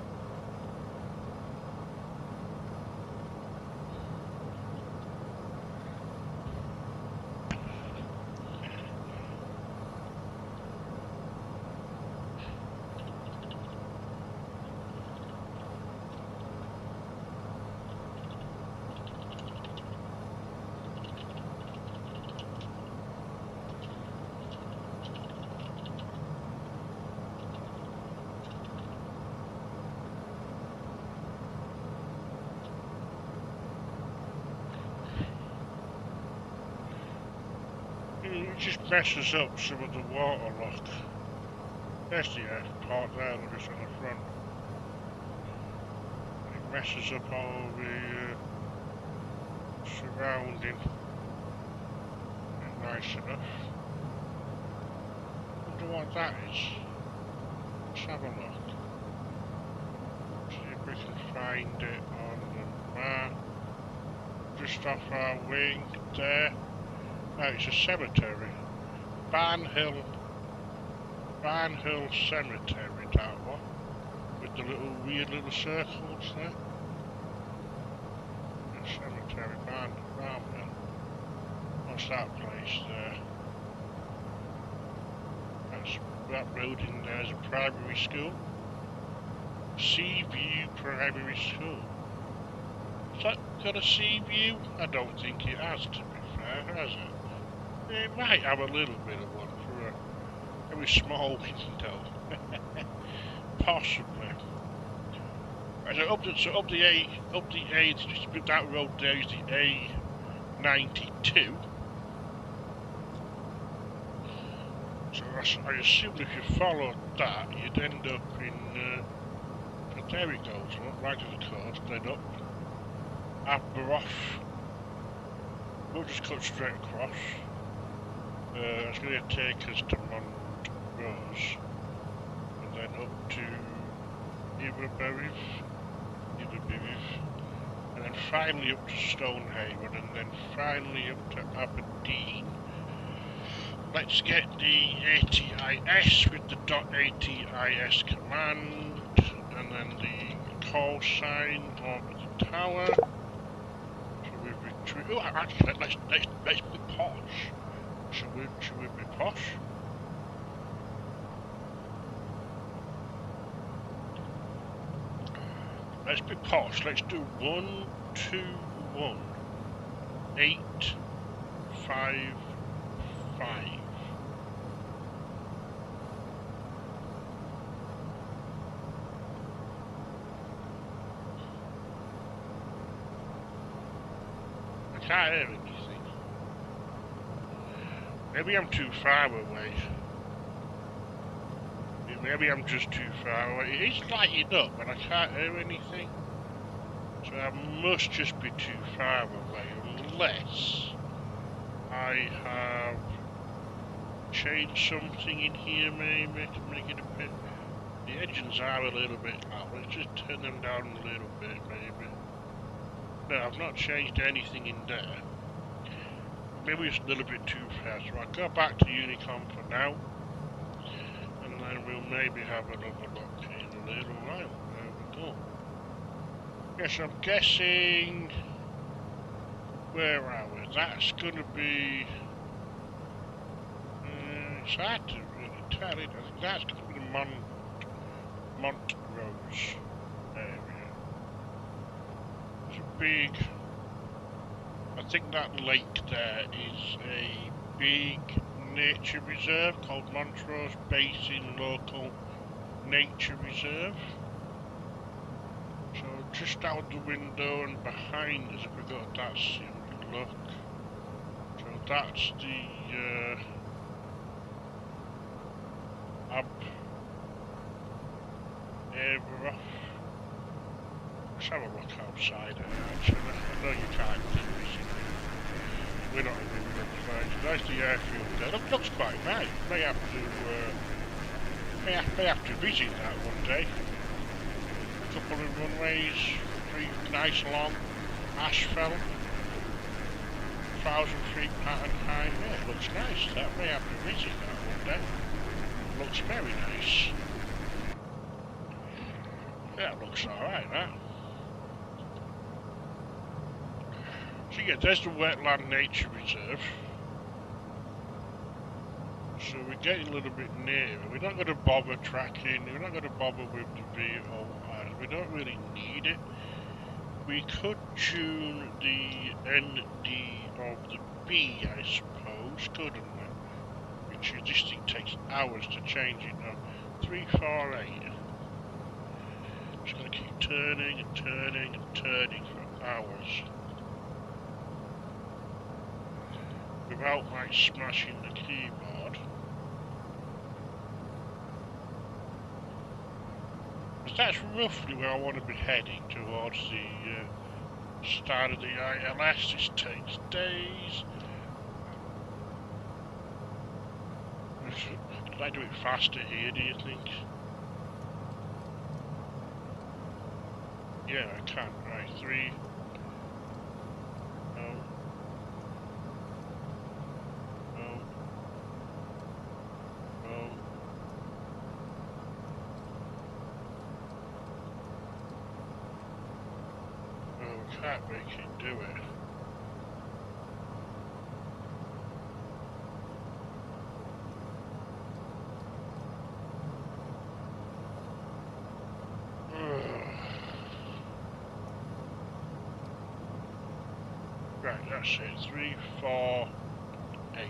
It just messes up some of the water, look. There's the airport there, look, it's on the front. It messes up all the surrounding. Nice enough. Wonder what that is. Let's have a look. See if we can find it on the map. Just off our wing there. Oh, it's a cemetery. Barnhill Cemetery, that one. With the little weird little circles there. The cemetery, Barnhill. What's that place there? That building there is a primary school. Seaview Primary School. Has that got a sea view? I don't think it has, to be fair, has it? It might have a little bit of one for a very small window. Possibly. So up the A, just that road there is the A92. So I assume if you followed that, you'd end up in. But there it goes, right to the coast, then up Aberoff. We'll just cut straight across. It's going to take us to Montrose, and then up to Ivao, and then finally up to Stonehaven, and then finally up to Aberdeen. Let's get the ATIS with the .ATIS command, and then the call sign over the tower. So we've Should we, oh, actually, let's be posh. Should we be posh? Let's be posh. Let's do 1, 2, 1, 8, 5, 5. I can't hear anything. Maybe I'm too far away. Maybe I'm just too far away. It is lighting up and I can't hear anything. So I must just be too far away unless I have changed something in here maybe to make it a bit... The engines are a little bit loud. Let's just turn them down a little bit maybe. No, I've not changed anything in there. Maybe it's a little bit too fast. So I'll go back to Unicom for now. And then we'll maybe have another look in a little while. There we go. Yes, I'm guessing... Where are we? That's going to be... it's hard to really tell it. I think that's going to be the Montrose area. It's a big... I think that lake there is a big nature reserve called Montrose Basin Local Nature Reserve. So just out the window and behind us, if we go to that scene, look. So that's the Ivao. Let's have a look outside here, actually. I know you can't do this. We're not in the place. There's the airfield there. Looks quite nice. May have to visit that one day. A couple of runways, 3 nice long asphalt, 1,000 feet pattern high. Yeah, it looks nice. That may have to visit that one day. Looks very nice. Yeah, it looks alright, that. So yeah, there's the Wetland Nature Reserve. So we're getting a little bit nearer. We're not going to bother tracking, we're not going to bother with the VOR. We don't really need it. We could tune the ND of the B, I suppose, couldn't we? Which this thing takes hours to change it now. 348. It's going to keep turning and turning and turning for hours. Without like smashing the keyboard. But that's roughly where I want to be heading, towards the start of the ILS. This takes days. Could I do it faster here, do you think? Yeah, I can. Right, 3. No. No. No. No, we can't make it do it. Right, that's it. 3, 4, 8.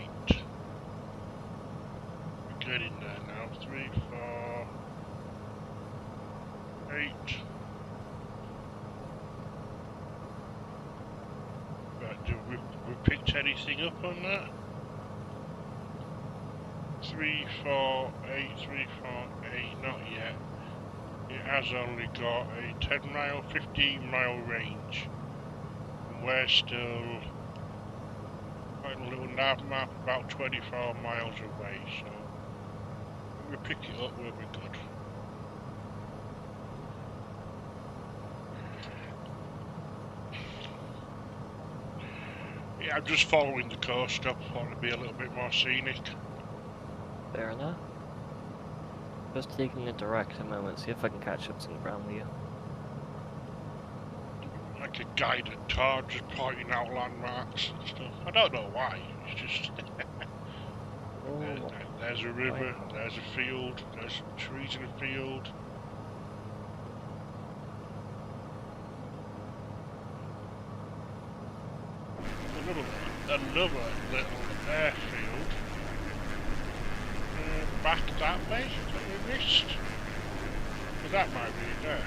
We're getting there now. 3, 4, 8. Right, do we picked anything up on that? 3, 4, 8, 3, 4, 8, not yet. It has only got a 10 mile, 15 mile range. We're still quite a little nav map, about 24 miles away, so when we pick it up, we'll be good. Yeah, I'm just following the coast up, want to be a little bit more scenic. Fair enough. Just taking a direct a moment, see if I can catch up to the ground with you. like a guided tour, just pointing out landmarks and stuff. I don't know why. It's just Oh, there's a river, there's a field, there's some trees in a field. Another little airfield back that way that we missed. But that might be it there.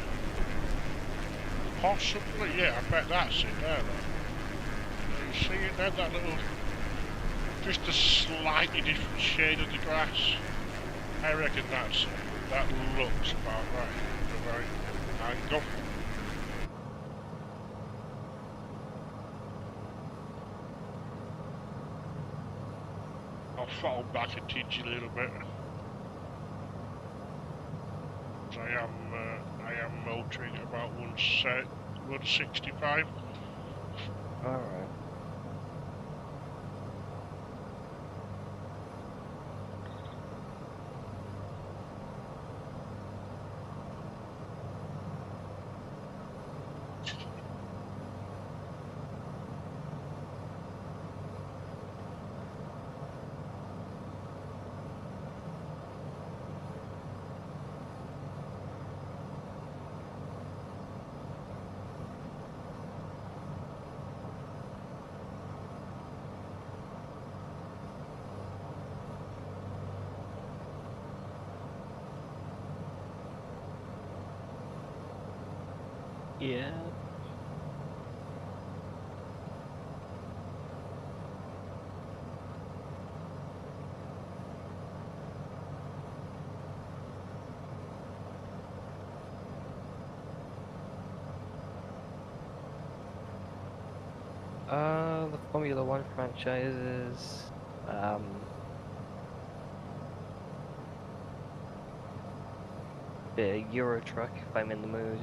Possibly, yeah, I bet that's it there though. You see it there, that little, just a slightly different shade of the grass. I reckon that's it. That looks about right, the right angle. I'll fall back a tinge a little bit. I am motoring about 165. alright. Yeah. The Formula One franchises, bit of Euro Truck if I'm in the mood.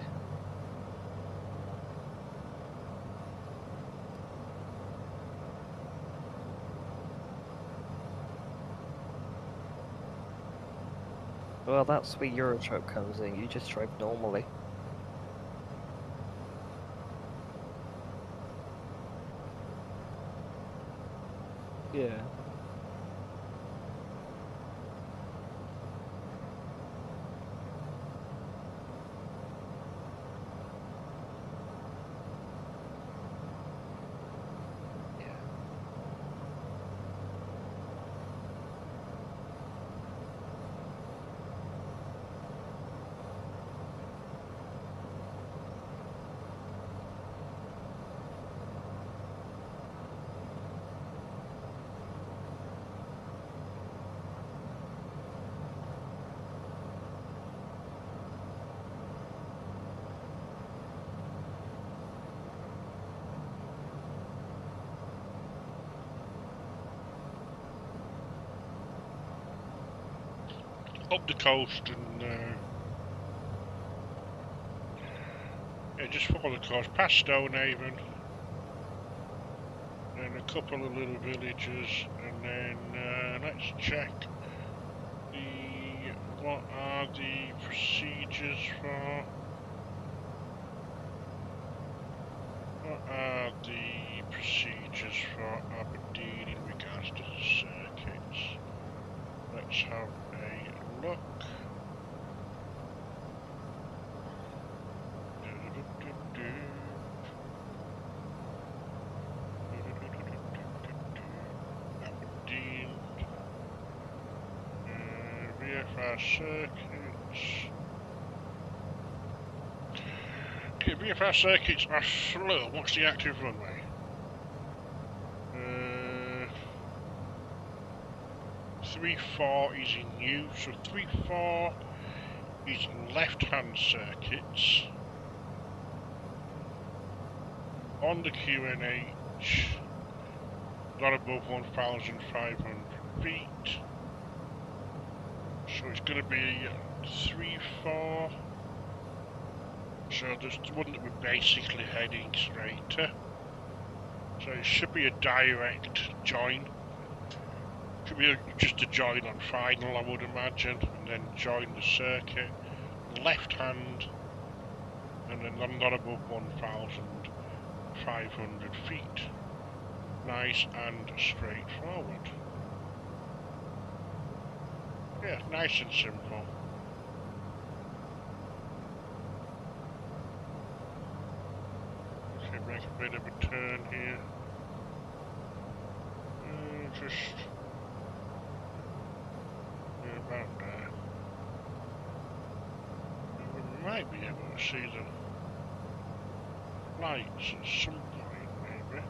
Well, that's where Euro Truck comes in. You just drive normally. Yeah. Up the coast and yeah, just follow the coast past Stonehaven, then a couple of little villages, and then let's check what are the procedures for Aberdeen in regards to the circuits. Let's have a look. Aberdeen, VFR circuits. Okay, VFR circuits are slow. What's the active runway? 3-4 is in use, so 3-4 is left-hand circuits on the QNH, not above 1,500 feet. So it's going to be 3-4. So there's the one that we're basically heading straight to. So it should be a direct join. Should be just a join on final, I would imagine, and then join the circuit. Left hand, and then not above 1,000 500 feet. Nice and straightforward. Yeah, nice and simple. Okay, make a bit of a turn here. Just about there. We might be able to see the lights at some point, maybe.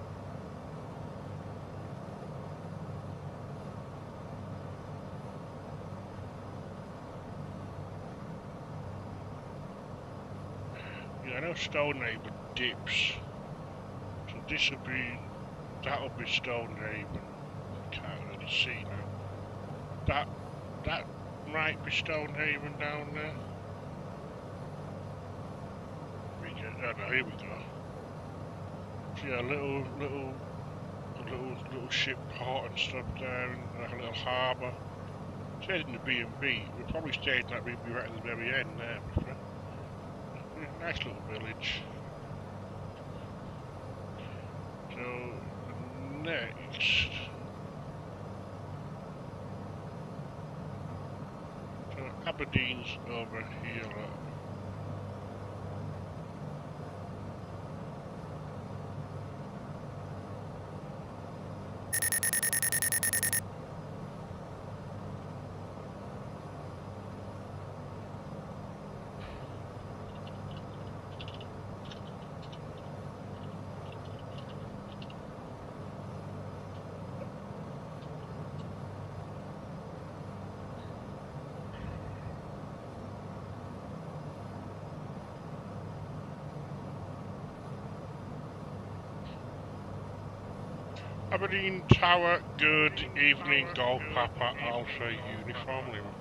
Yeah, I know Stonehaven dips, so this'll be, that'll be Stonehaven. Can't really see now. That might be Stonehaven down there. Oh no, here we go. So yeah, little ship port and stuff there, and like a little harbour. Stayed in the B&B. We'll probably stay in that B&B right at the very end there. Yeah, nice little village. So next. So Aberdeen's over here. Aberdeen Tower, good evening, Golf Papa Alpha Uniform Lima.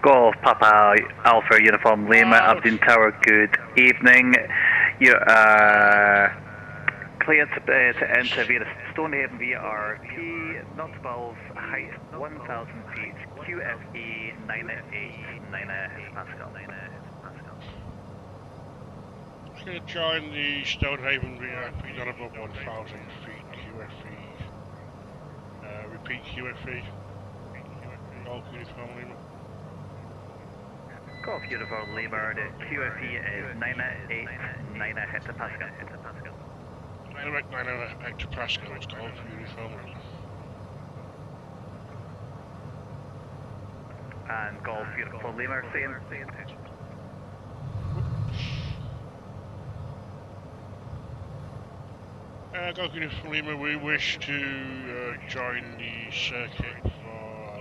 Golf Papa Alpha Uniform Lima, Aberdeen Tower, good evening. You are cleared to enter via Stonehaven VRP, Nautilus height 1,000 feet, QFE 989 Pascal. I'm going to join the Stonehaven VIP, not above 1,000 feet, QFE. Repeat QFE. Golf Uniform Lima. Golf Uniform Lima, the QFE is 989 hectopascal. 9 hectopascals, Golf Uniform Lima. And Golf Uniform Lima, same. Golf Uniform Lima, we wish to join the circuit for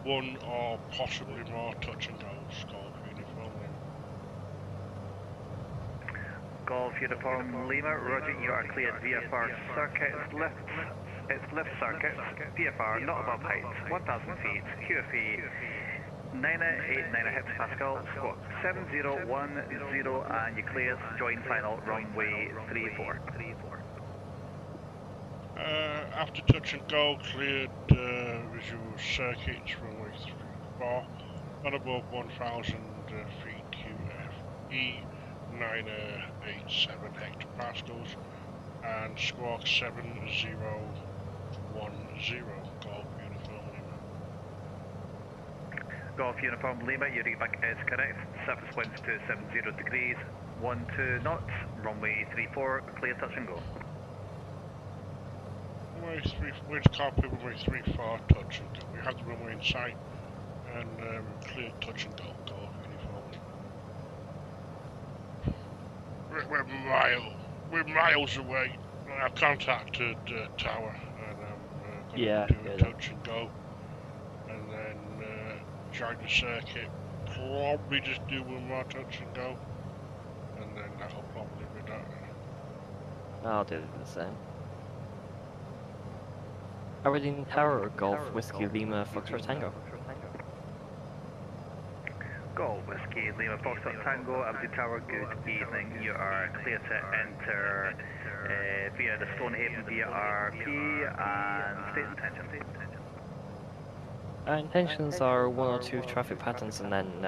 one or possibly more touch and goes. Golf Uniform Lima. Golf Uniform Lima, roger, you are cleared VFR circuit, it's lift circuit, VFR not above height, 1,000 feet, QFE 989 hectopascal, squawk 7010, and you clear join final runway 34. After touch and go, cleared visual circuits runway 34, not above 1,000 feet QFE 987 hectopascals, and squawk 7010, Golf Uniform Lima. Golf Uniform Lima, your readback is correct. Surface winds to 70 degrees, 12 knots, runway 34, clear touch and go. Runway 3, winds copy, runway 34, touch and go. We have the runway in sight, and clear touch and go, Golf Uniform Lima. We're miles away. I've contacted Tower, and I'm going to do a touch and go, and then join the circuit, probably just do one more touch and go, and then that'll probably be done. I'll do the same. Aberdeen Tower, Golf Whiskey Lima Foxtrot Tango. Golf Whiskey Lima Foxtrot Tango, Aberdeen Tower, good evening. You are clear to enter via the Stonehaven VRP and state intention. Our intentions are 1 or 2 traffic patterns and then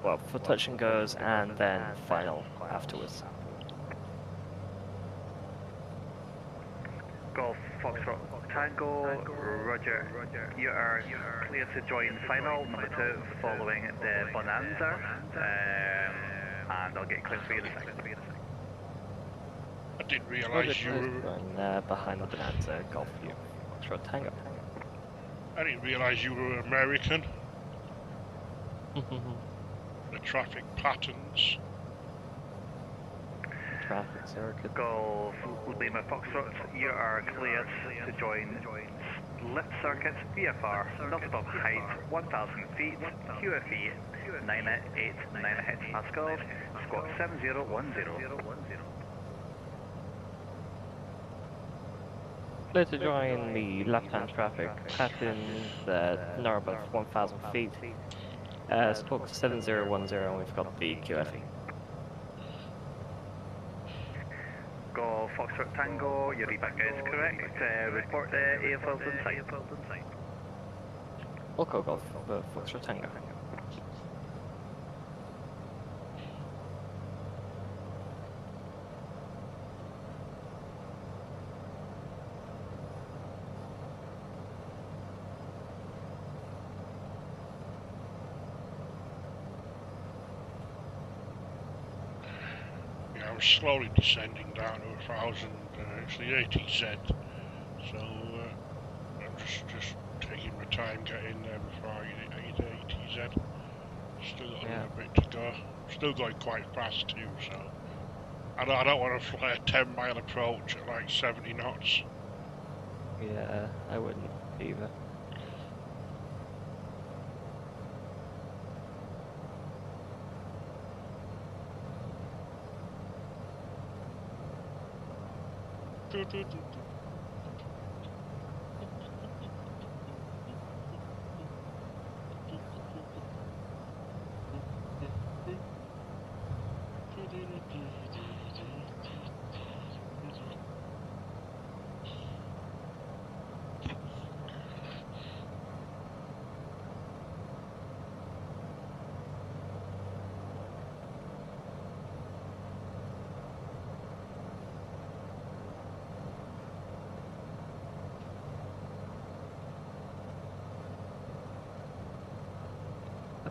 well, for touch and goes, and then final afterwards. Golf Foxtrot Tango, Roger. You are clear to join final number 2 following the Bonanza, and I'll get clear for you in a second. I didn't Roger, realise you clear to were. join behind the Bonanza, Golf View, Foxtrot Tango. I didn't realise you were American. The traffic patterns. Traffic circuit. Golf Lima Foxtrot, you are cleared to join lift circuit VFR, not above height 1,000 feet, QFE 989 hectopascals, squawk 7010. Clear to join the left-hand traffic patterns not above 1,000 feet. Squawk 7010, and we've got the QFE. Golf Foxtrot Tango, your feedback is correct. Report the airfield in sight. We'll Golf Foxtrot Tango. I'm slowly descending down to 1,000. It's the Egcj, so I'm just taking my time getting there before I hit Egcj. Still got a little bit to go. Still going quite fast too, so I don't want to fly a 10-mile approach at like 70 knots. Yeah, I wouldn't either.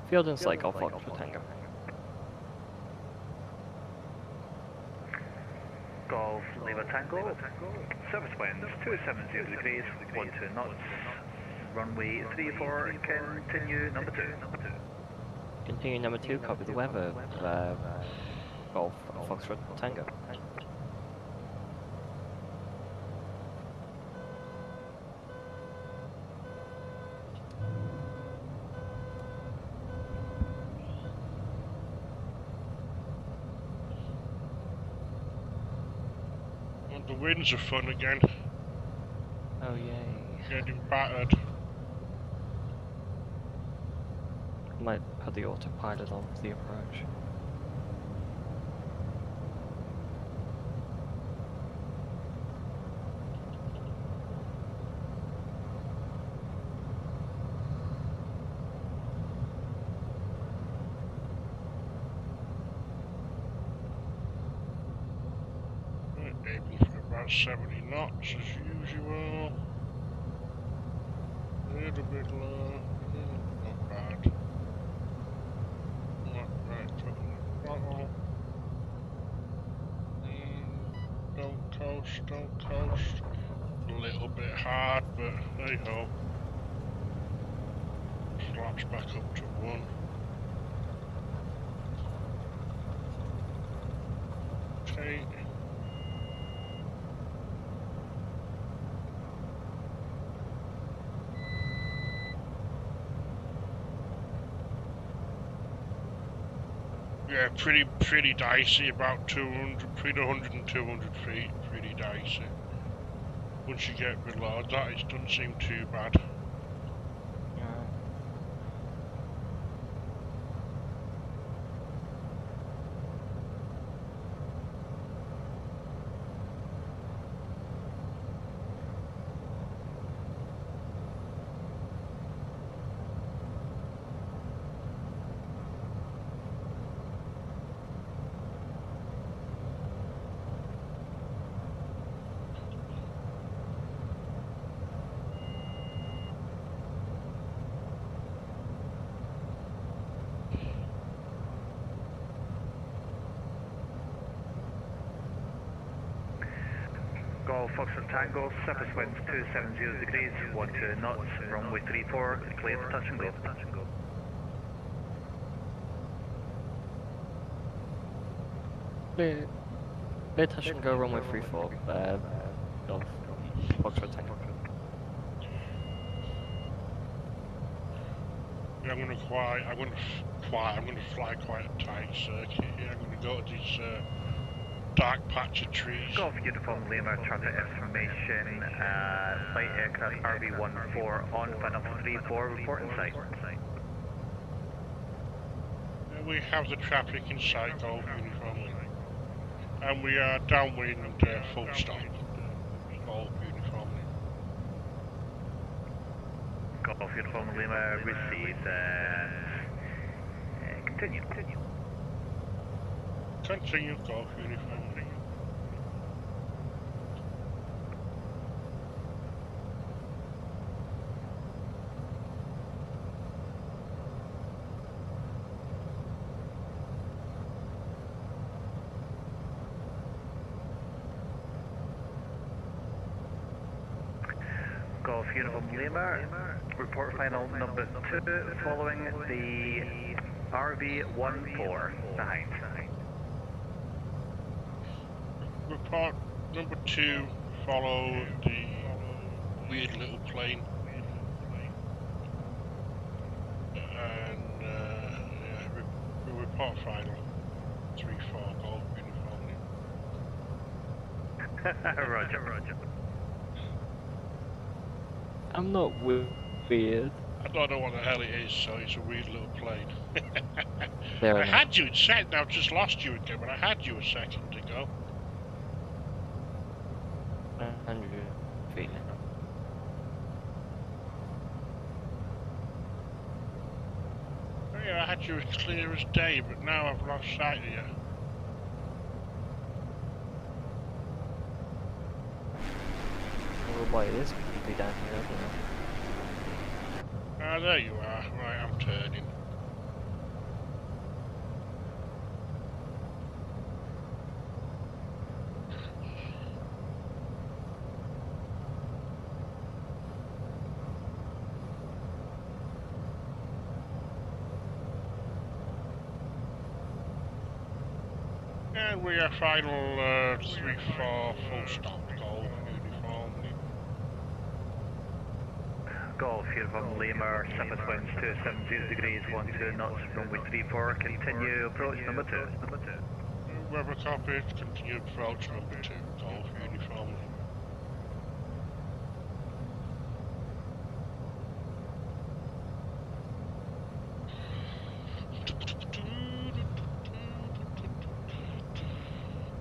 Field in sight, Golf Foxtrot Tango. Golf Lima Tango, service winds 270 degrees, 12 knots, runway 34, continue number 2. Continue number 2, copy the weather, Golf Foxtrot Tango. The winds are fun again. Oh yay. Getting battered. Might put the autopilot on for the approach. Aiming for about 70 knots as usual. A little bit low. Not bad. Not right up in the throttle. Don't coast, don't coast. A little bit hard, but hey ho. Slaps back up to 1. Okay. Yeah, pretty dicey, about 200, between 100 and 200 feet, pretty dicey. Once you get below that, it doesn't seem too bad. Golf Foxtrot Tango, surface winds 270 degrees, 12 knots, runway 34, clear to touch and go. Clear touch and go, runway 34. Golf Foxtrot Tango. Yeah, I'm gonna fly quite a tight circuit here. I'm gonna go to this dark patch of trees. Golf Uniform Lima, traffic information, flight aircraft RV14 on final 34, report in sight. We have the traffic in sight, Golf Uniform Lima. And we are downwind full stop. Golf Uniform Lima. Golf Uniform Lima received. Continue. Continue, Golf Uniform Lima. Golf Uniform Lima, report final number 2 following the RV14 behind. Report number 2, follow the weird little plane. And report final 3-4, Golf Uniform Lima. Roger. I'm not weird. I don't know what the hell it is, so it's a weird little plane. There I had you in second, I've just lost you again, but I had you a second ago. 100 feet now. Oh yeah, I had you as clear as day, but now I've lost sight of you. Oh boy, it is completely down here, isn't it? Ah, there you are. Right, I'm turning. And we are final 3-4 full stop, Golf Uniform. Golf Uniform Lima, surface winds 270 degrees, 12 knots, runway 34, continue approach number 2. Weather copied, continue approach number 2, Golf Uniform.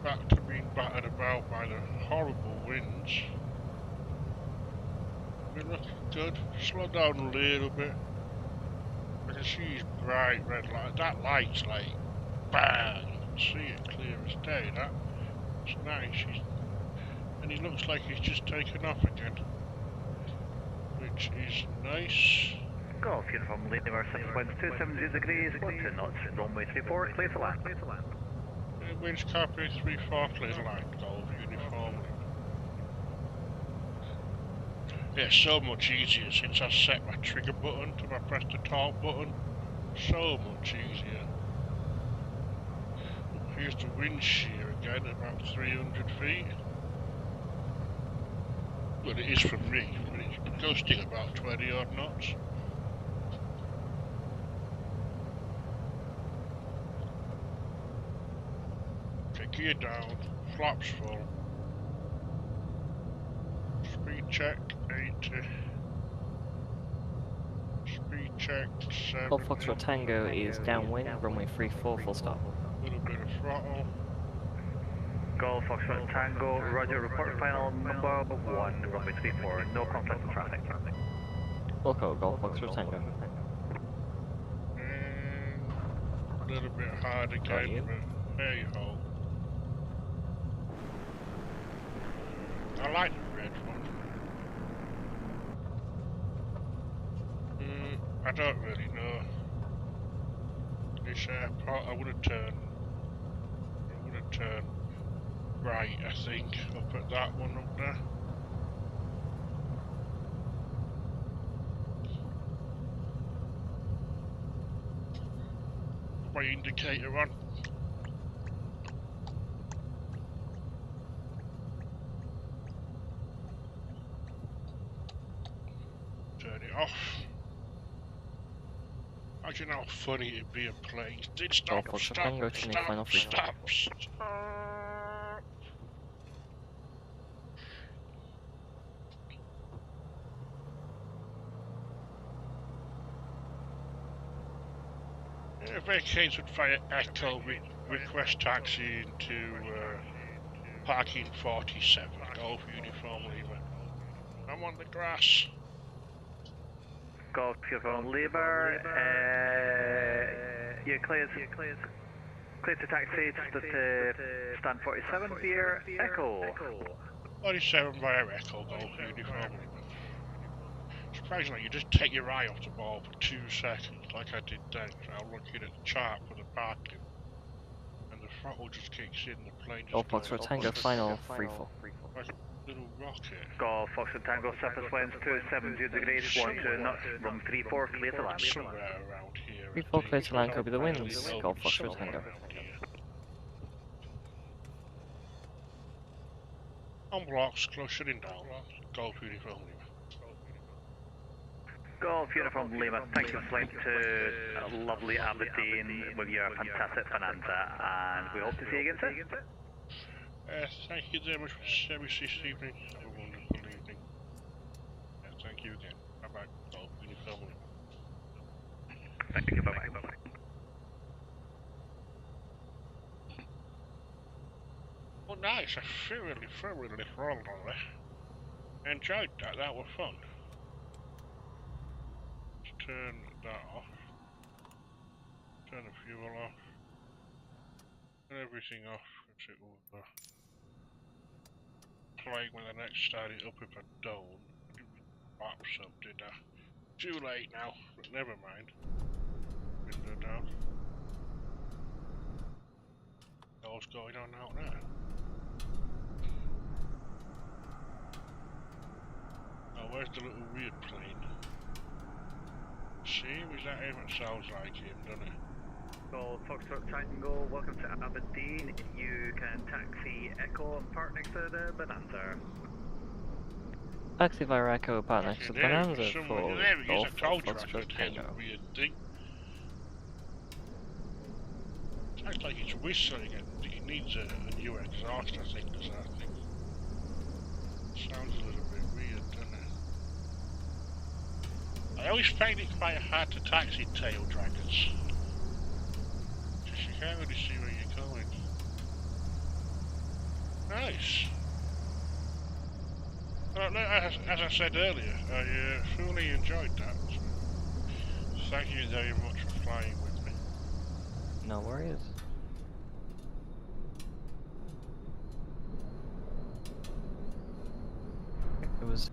Back to being battered about by the horrible winds. We're looking good. Slow down a little bit. I can see his bright red light. That light's like bang. You can see it clear as day. That's nice. And he looks like he's just taken off again, which is nice. Golf Uniform Lima, surface winds 270 degrees, 12 knots, runway 34, clear to land. Winds copy 3-4, clear to land, Golf Uniform. Yeah, so much easier since I set my trigger button to my press the talk button. So much easier. Here's the wind shear again, about 300 feet. Well, it is from me, but it's gusting about 20 odd knots. Okay, gear down, flaps full. Speed check 80. Speed check 70. Golf Foxtrot Tango is downwind, runway 34, full stop. A little bit of throttle. Golf Foxtrot Tango, roger, report final number 1, runway 34, no conflict with traffic. Loco, Golf Foxtrot Tango. And a little bit hard again, but hey ho. I like the red one. I don't really know. This airport, I would have turned right, I think. Up at that one up there. My indicator on. Turn it off. Imagine how funny it'd be a plane. Did stop, Golf Foxtrot stop, Tango to any final free fall. stop. If Egcj would fire Echo, request taxi into parking 47, Golf Uniform Lima. I'm on the grass. Golf Uniform Lima, you're clear to taxi to stand 47 via Echo. 47 via Echo, Golf Uniform Lima. Surprisingly, you just take your eye off the ball for 2 seconds, like I did then. So I'm looking at the chart for the parking, and the throttle just kicks in, the plane just Golf goes Foxtrot Tango final free fall. like a little rocket. Golf Foxtrot Tango, surface winds 270 degrees, 12 knots, run 34, clear to land. Somewhere around here. Free fall clear to land, copy the winds. Golf Foxtrot Tango. On blocks, close shutting down. Golf Uniform Lima. Golf Uniform Lima, thank you for flying to lovely Aberdeen with your fantastic Bonanza, and we hope to see you again soon. Thank you very much for the service this evening. Have a wonderful evening. Thank you again. Bye bye. Golf Uniform Lima. Thank you, bye bye. Well, nice. I thoroughly rolled on there. Enjoyed that. That was fun. Let's turn that off. Turn the fuel off. Turn everything off. It over. Playing when the next started up if I don't. I didn't back myself, did I? Too late now, but never mind. Window down. What's going on out there? Oh, where's the little weird plane? See, is that him? It sounds like him, doesn't it? Golf Foxtrot Tango, welcome to Aberdeen. You can taxi Echo and park next to the Bonanza. Taxi via Echo, park next to the Bonanza There for he is, Golf I told you I Foxtrot could hear the Tango. weird thing. Sounds like it's whistling and it needs a new exhaust, I think, does that thing. Sounds a little bit weird, doesn't it? I always find it quite hard to taxi tail dragons. You can't really see where you're going. Nice. Well, as I said earlier, I fully enjoyed that. So thank you very much for flying with me. No worries. It was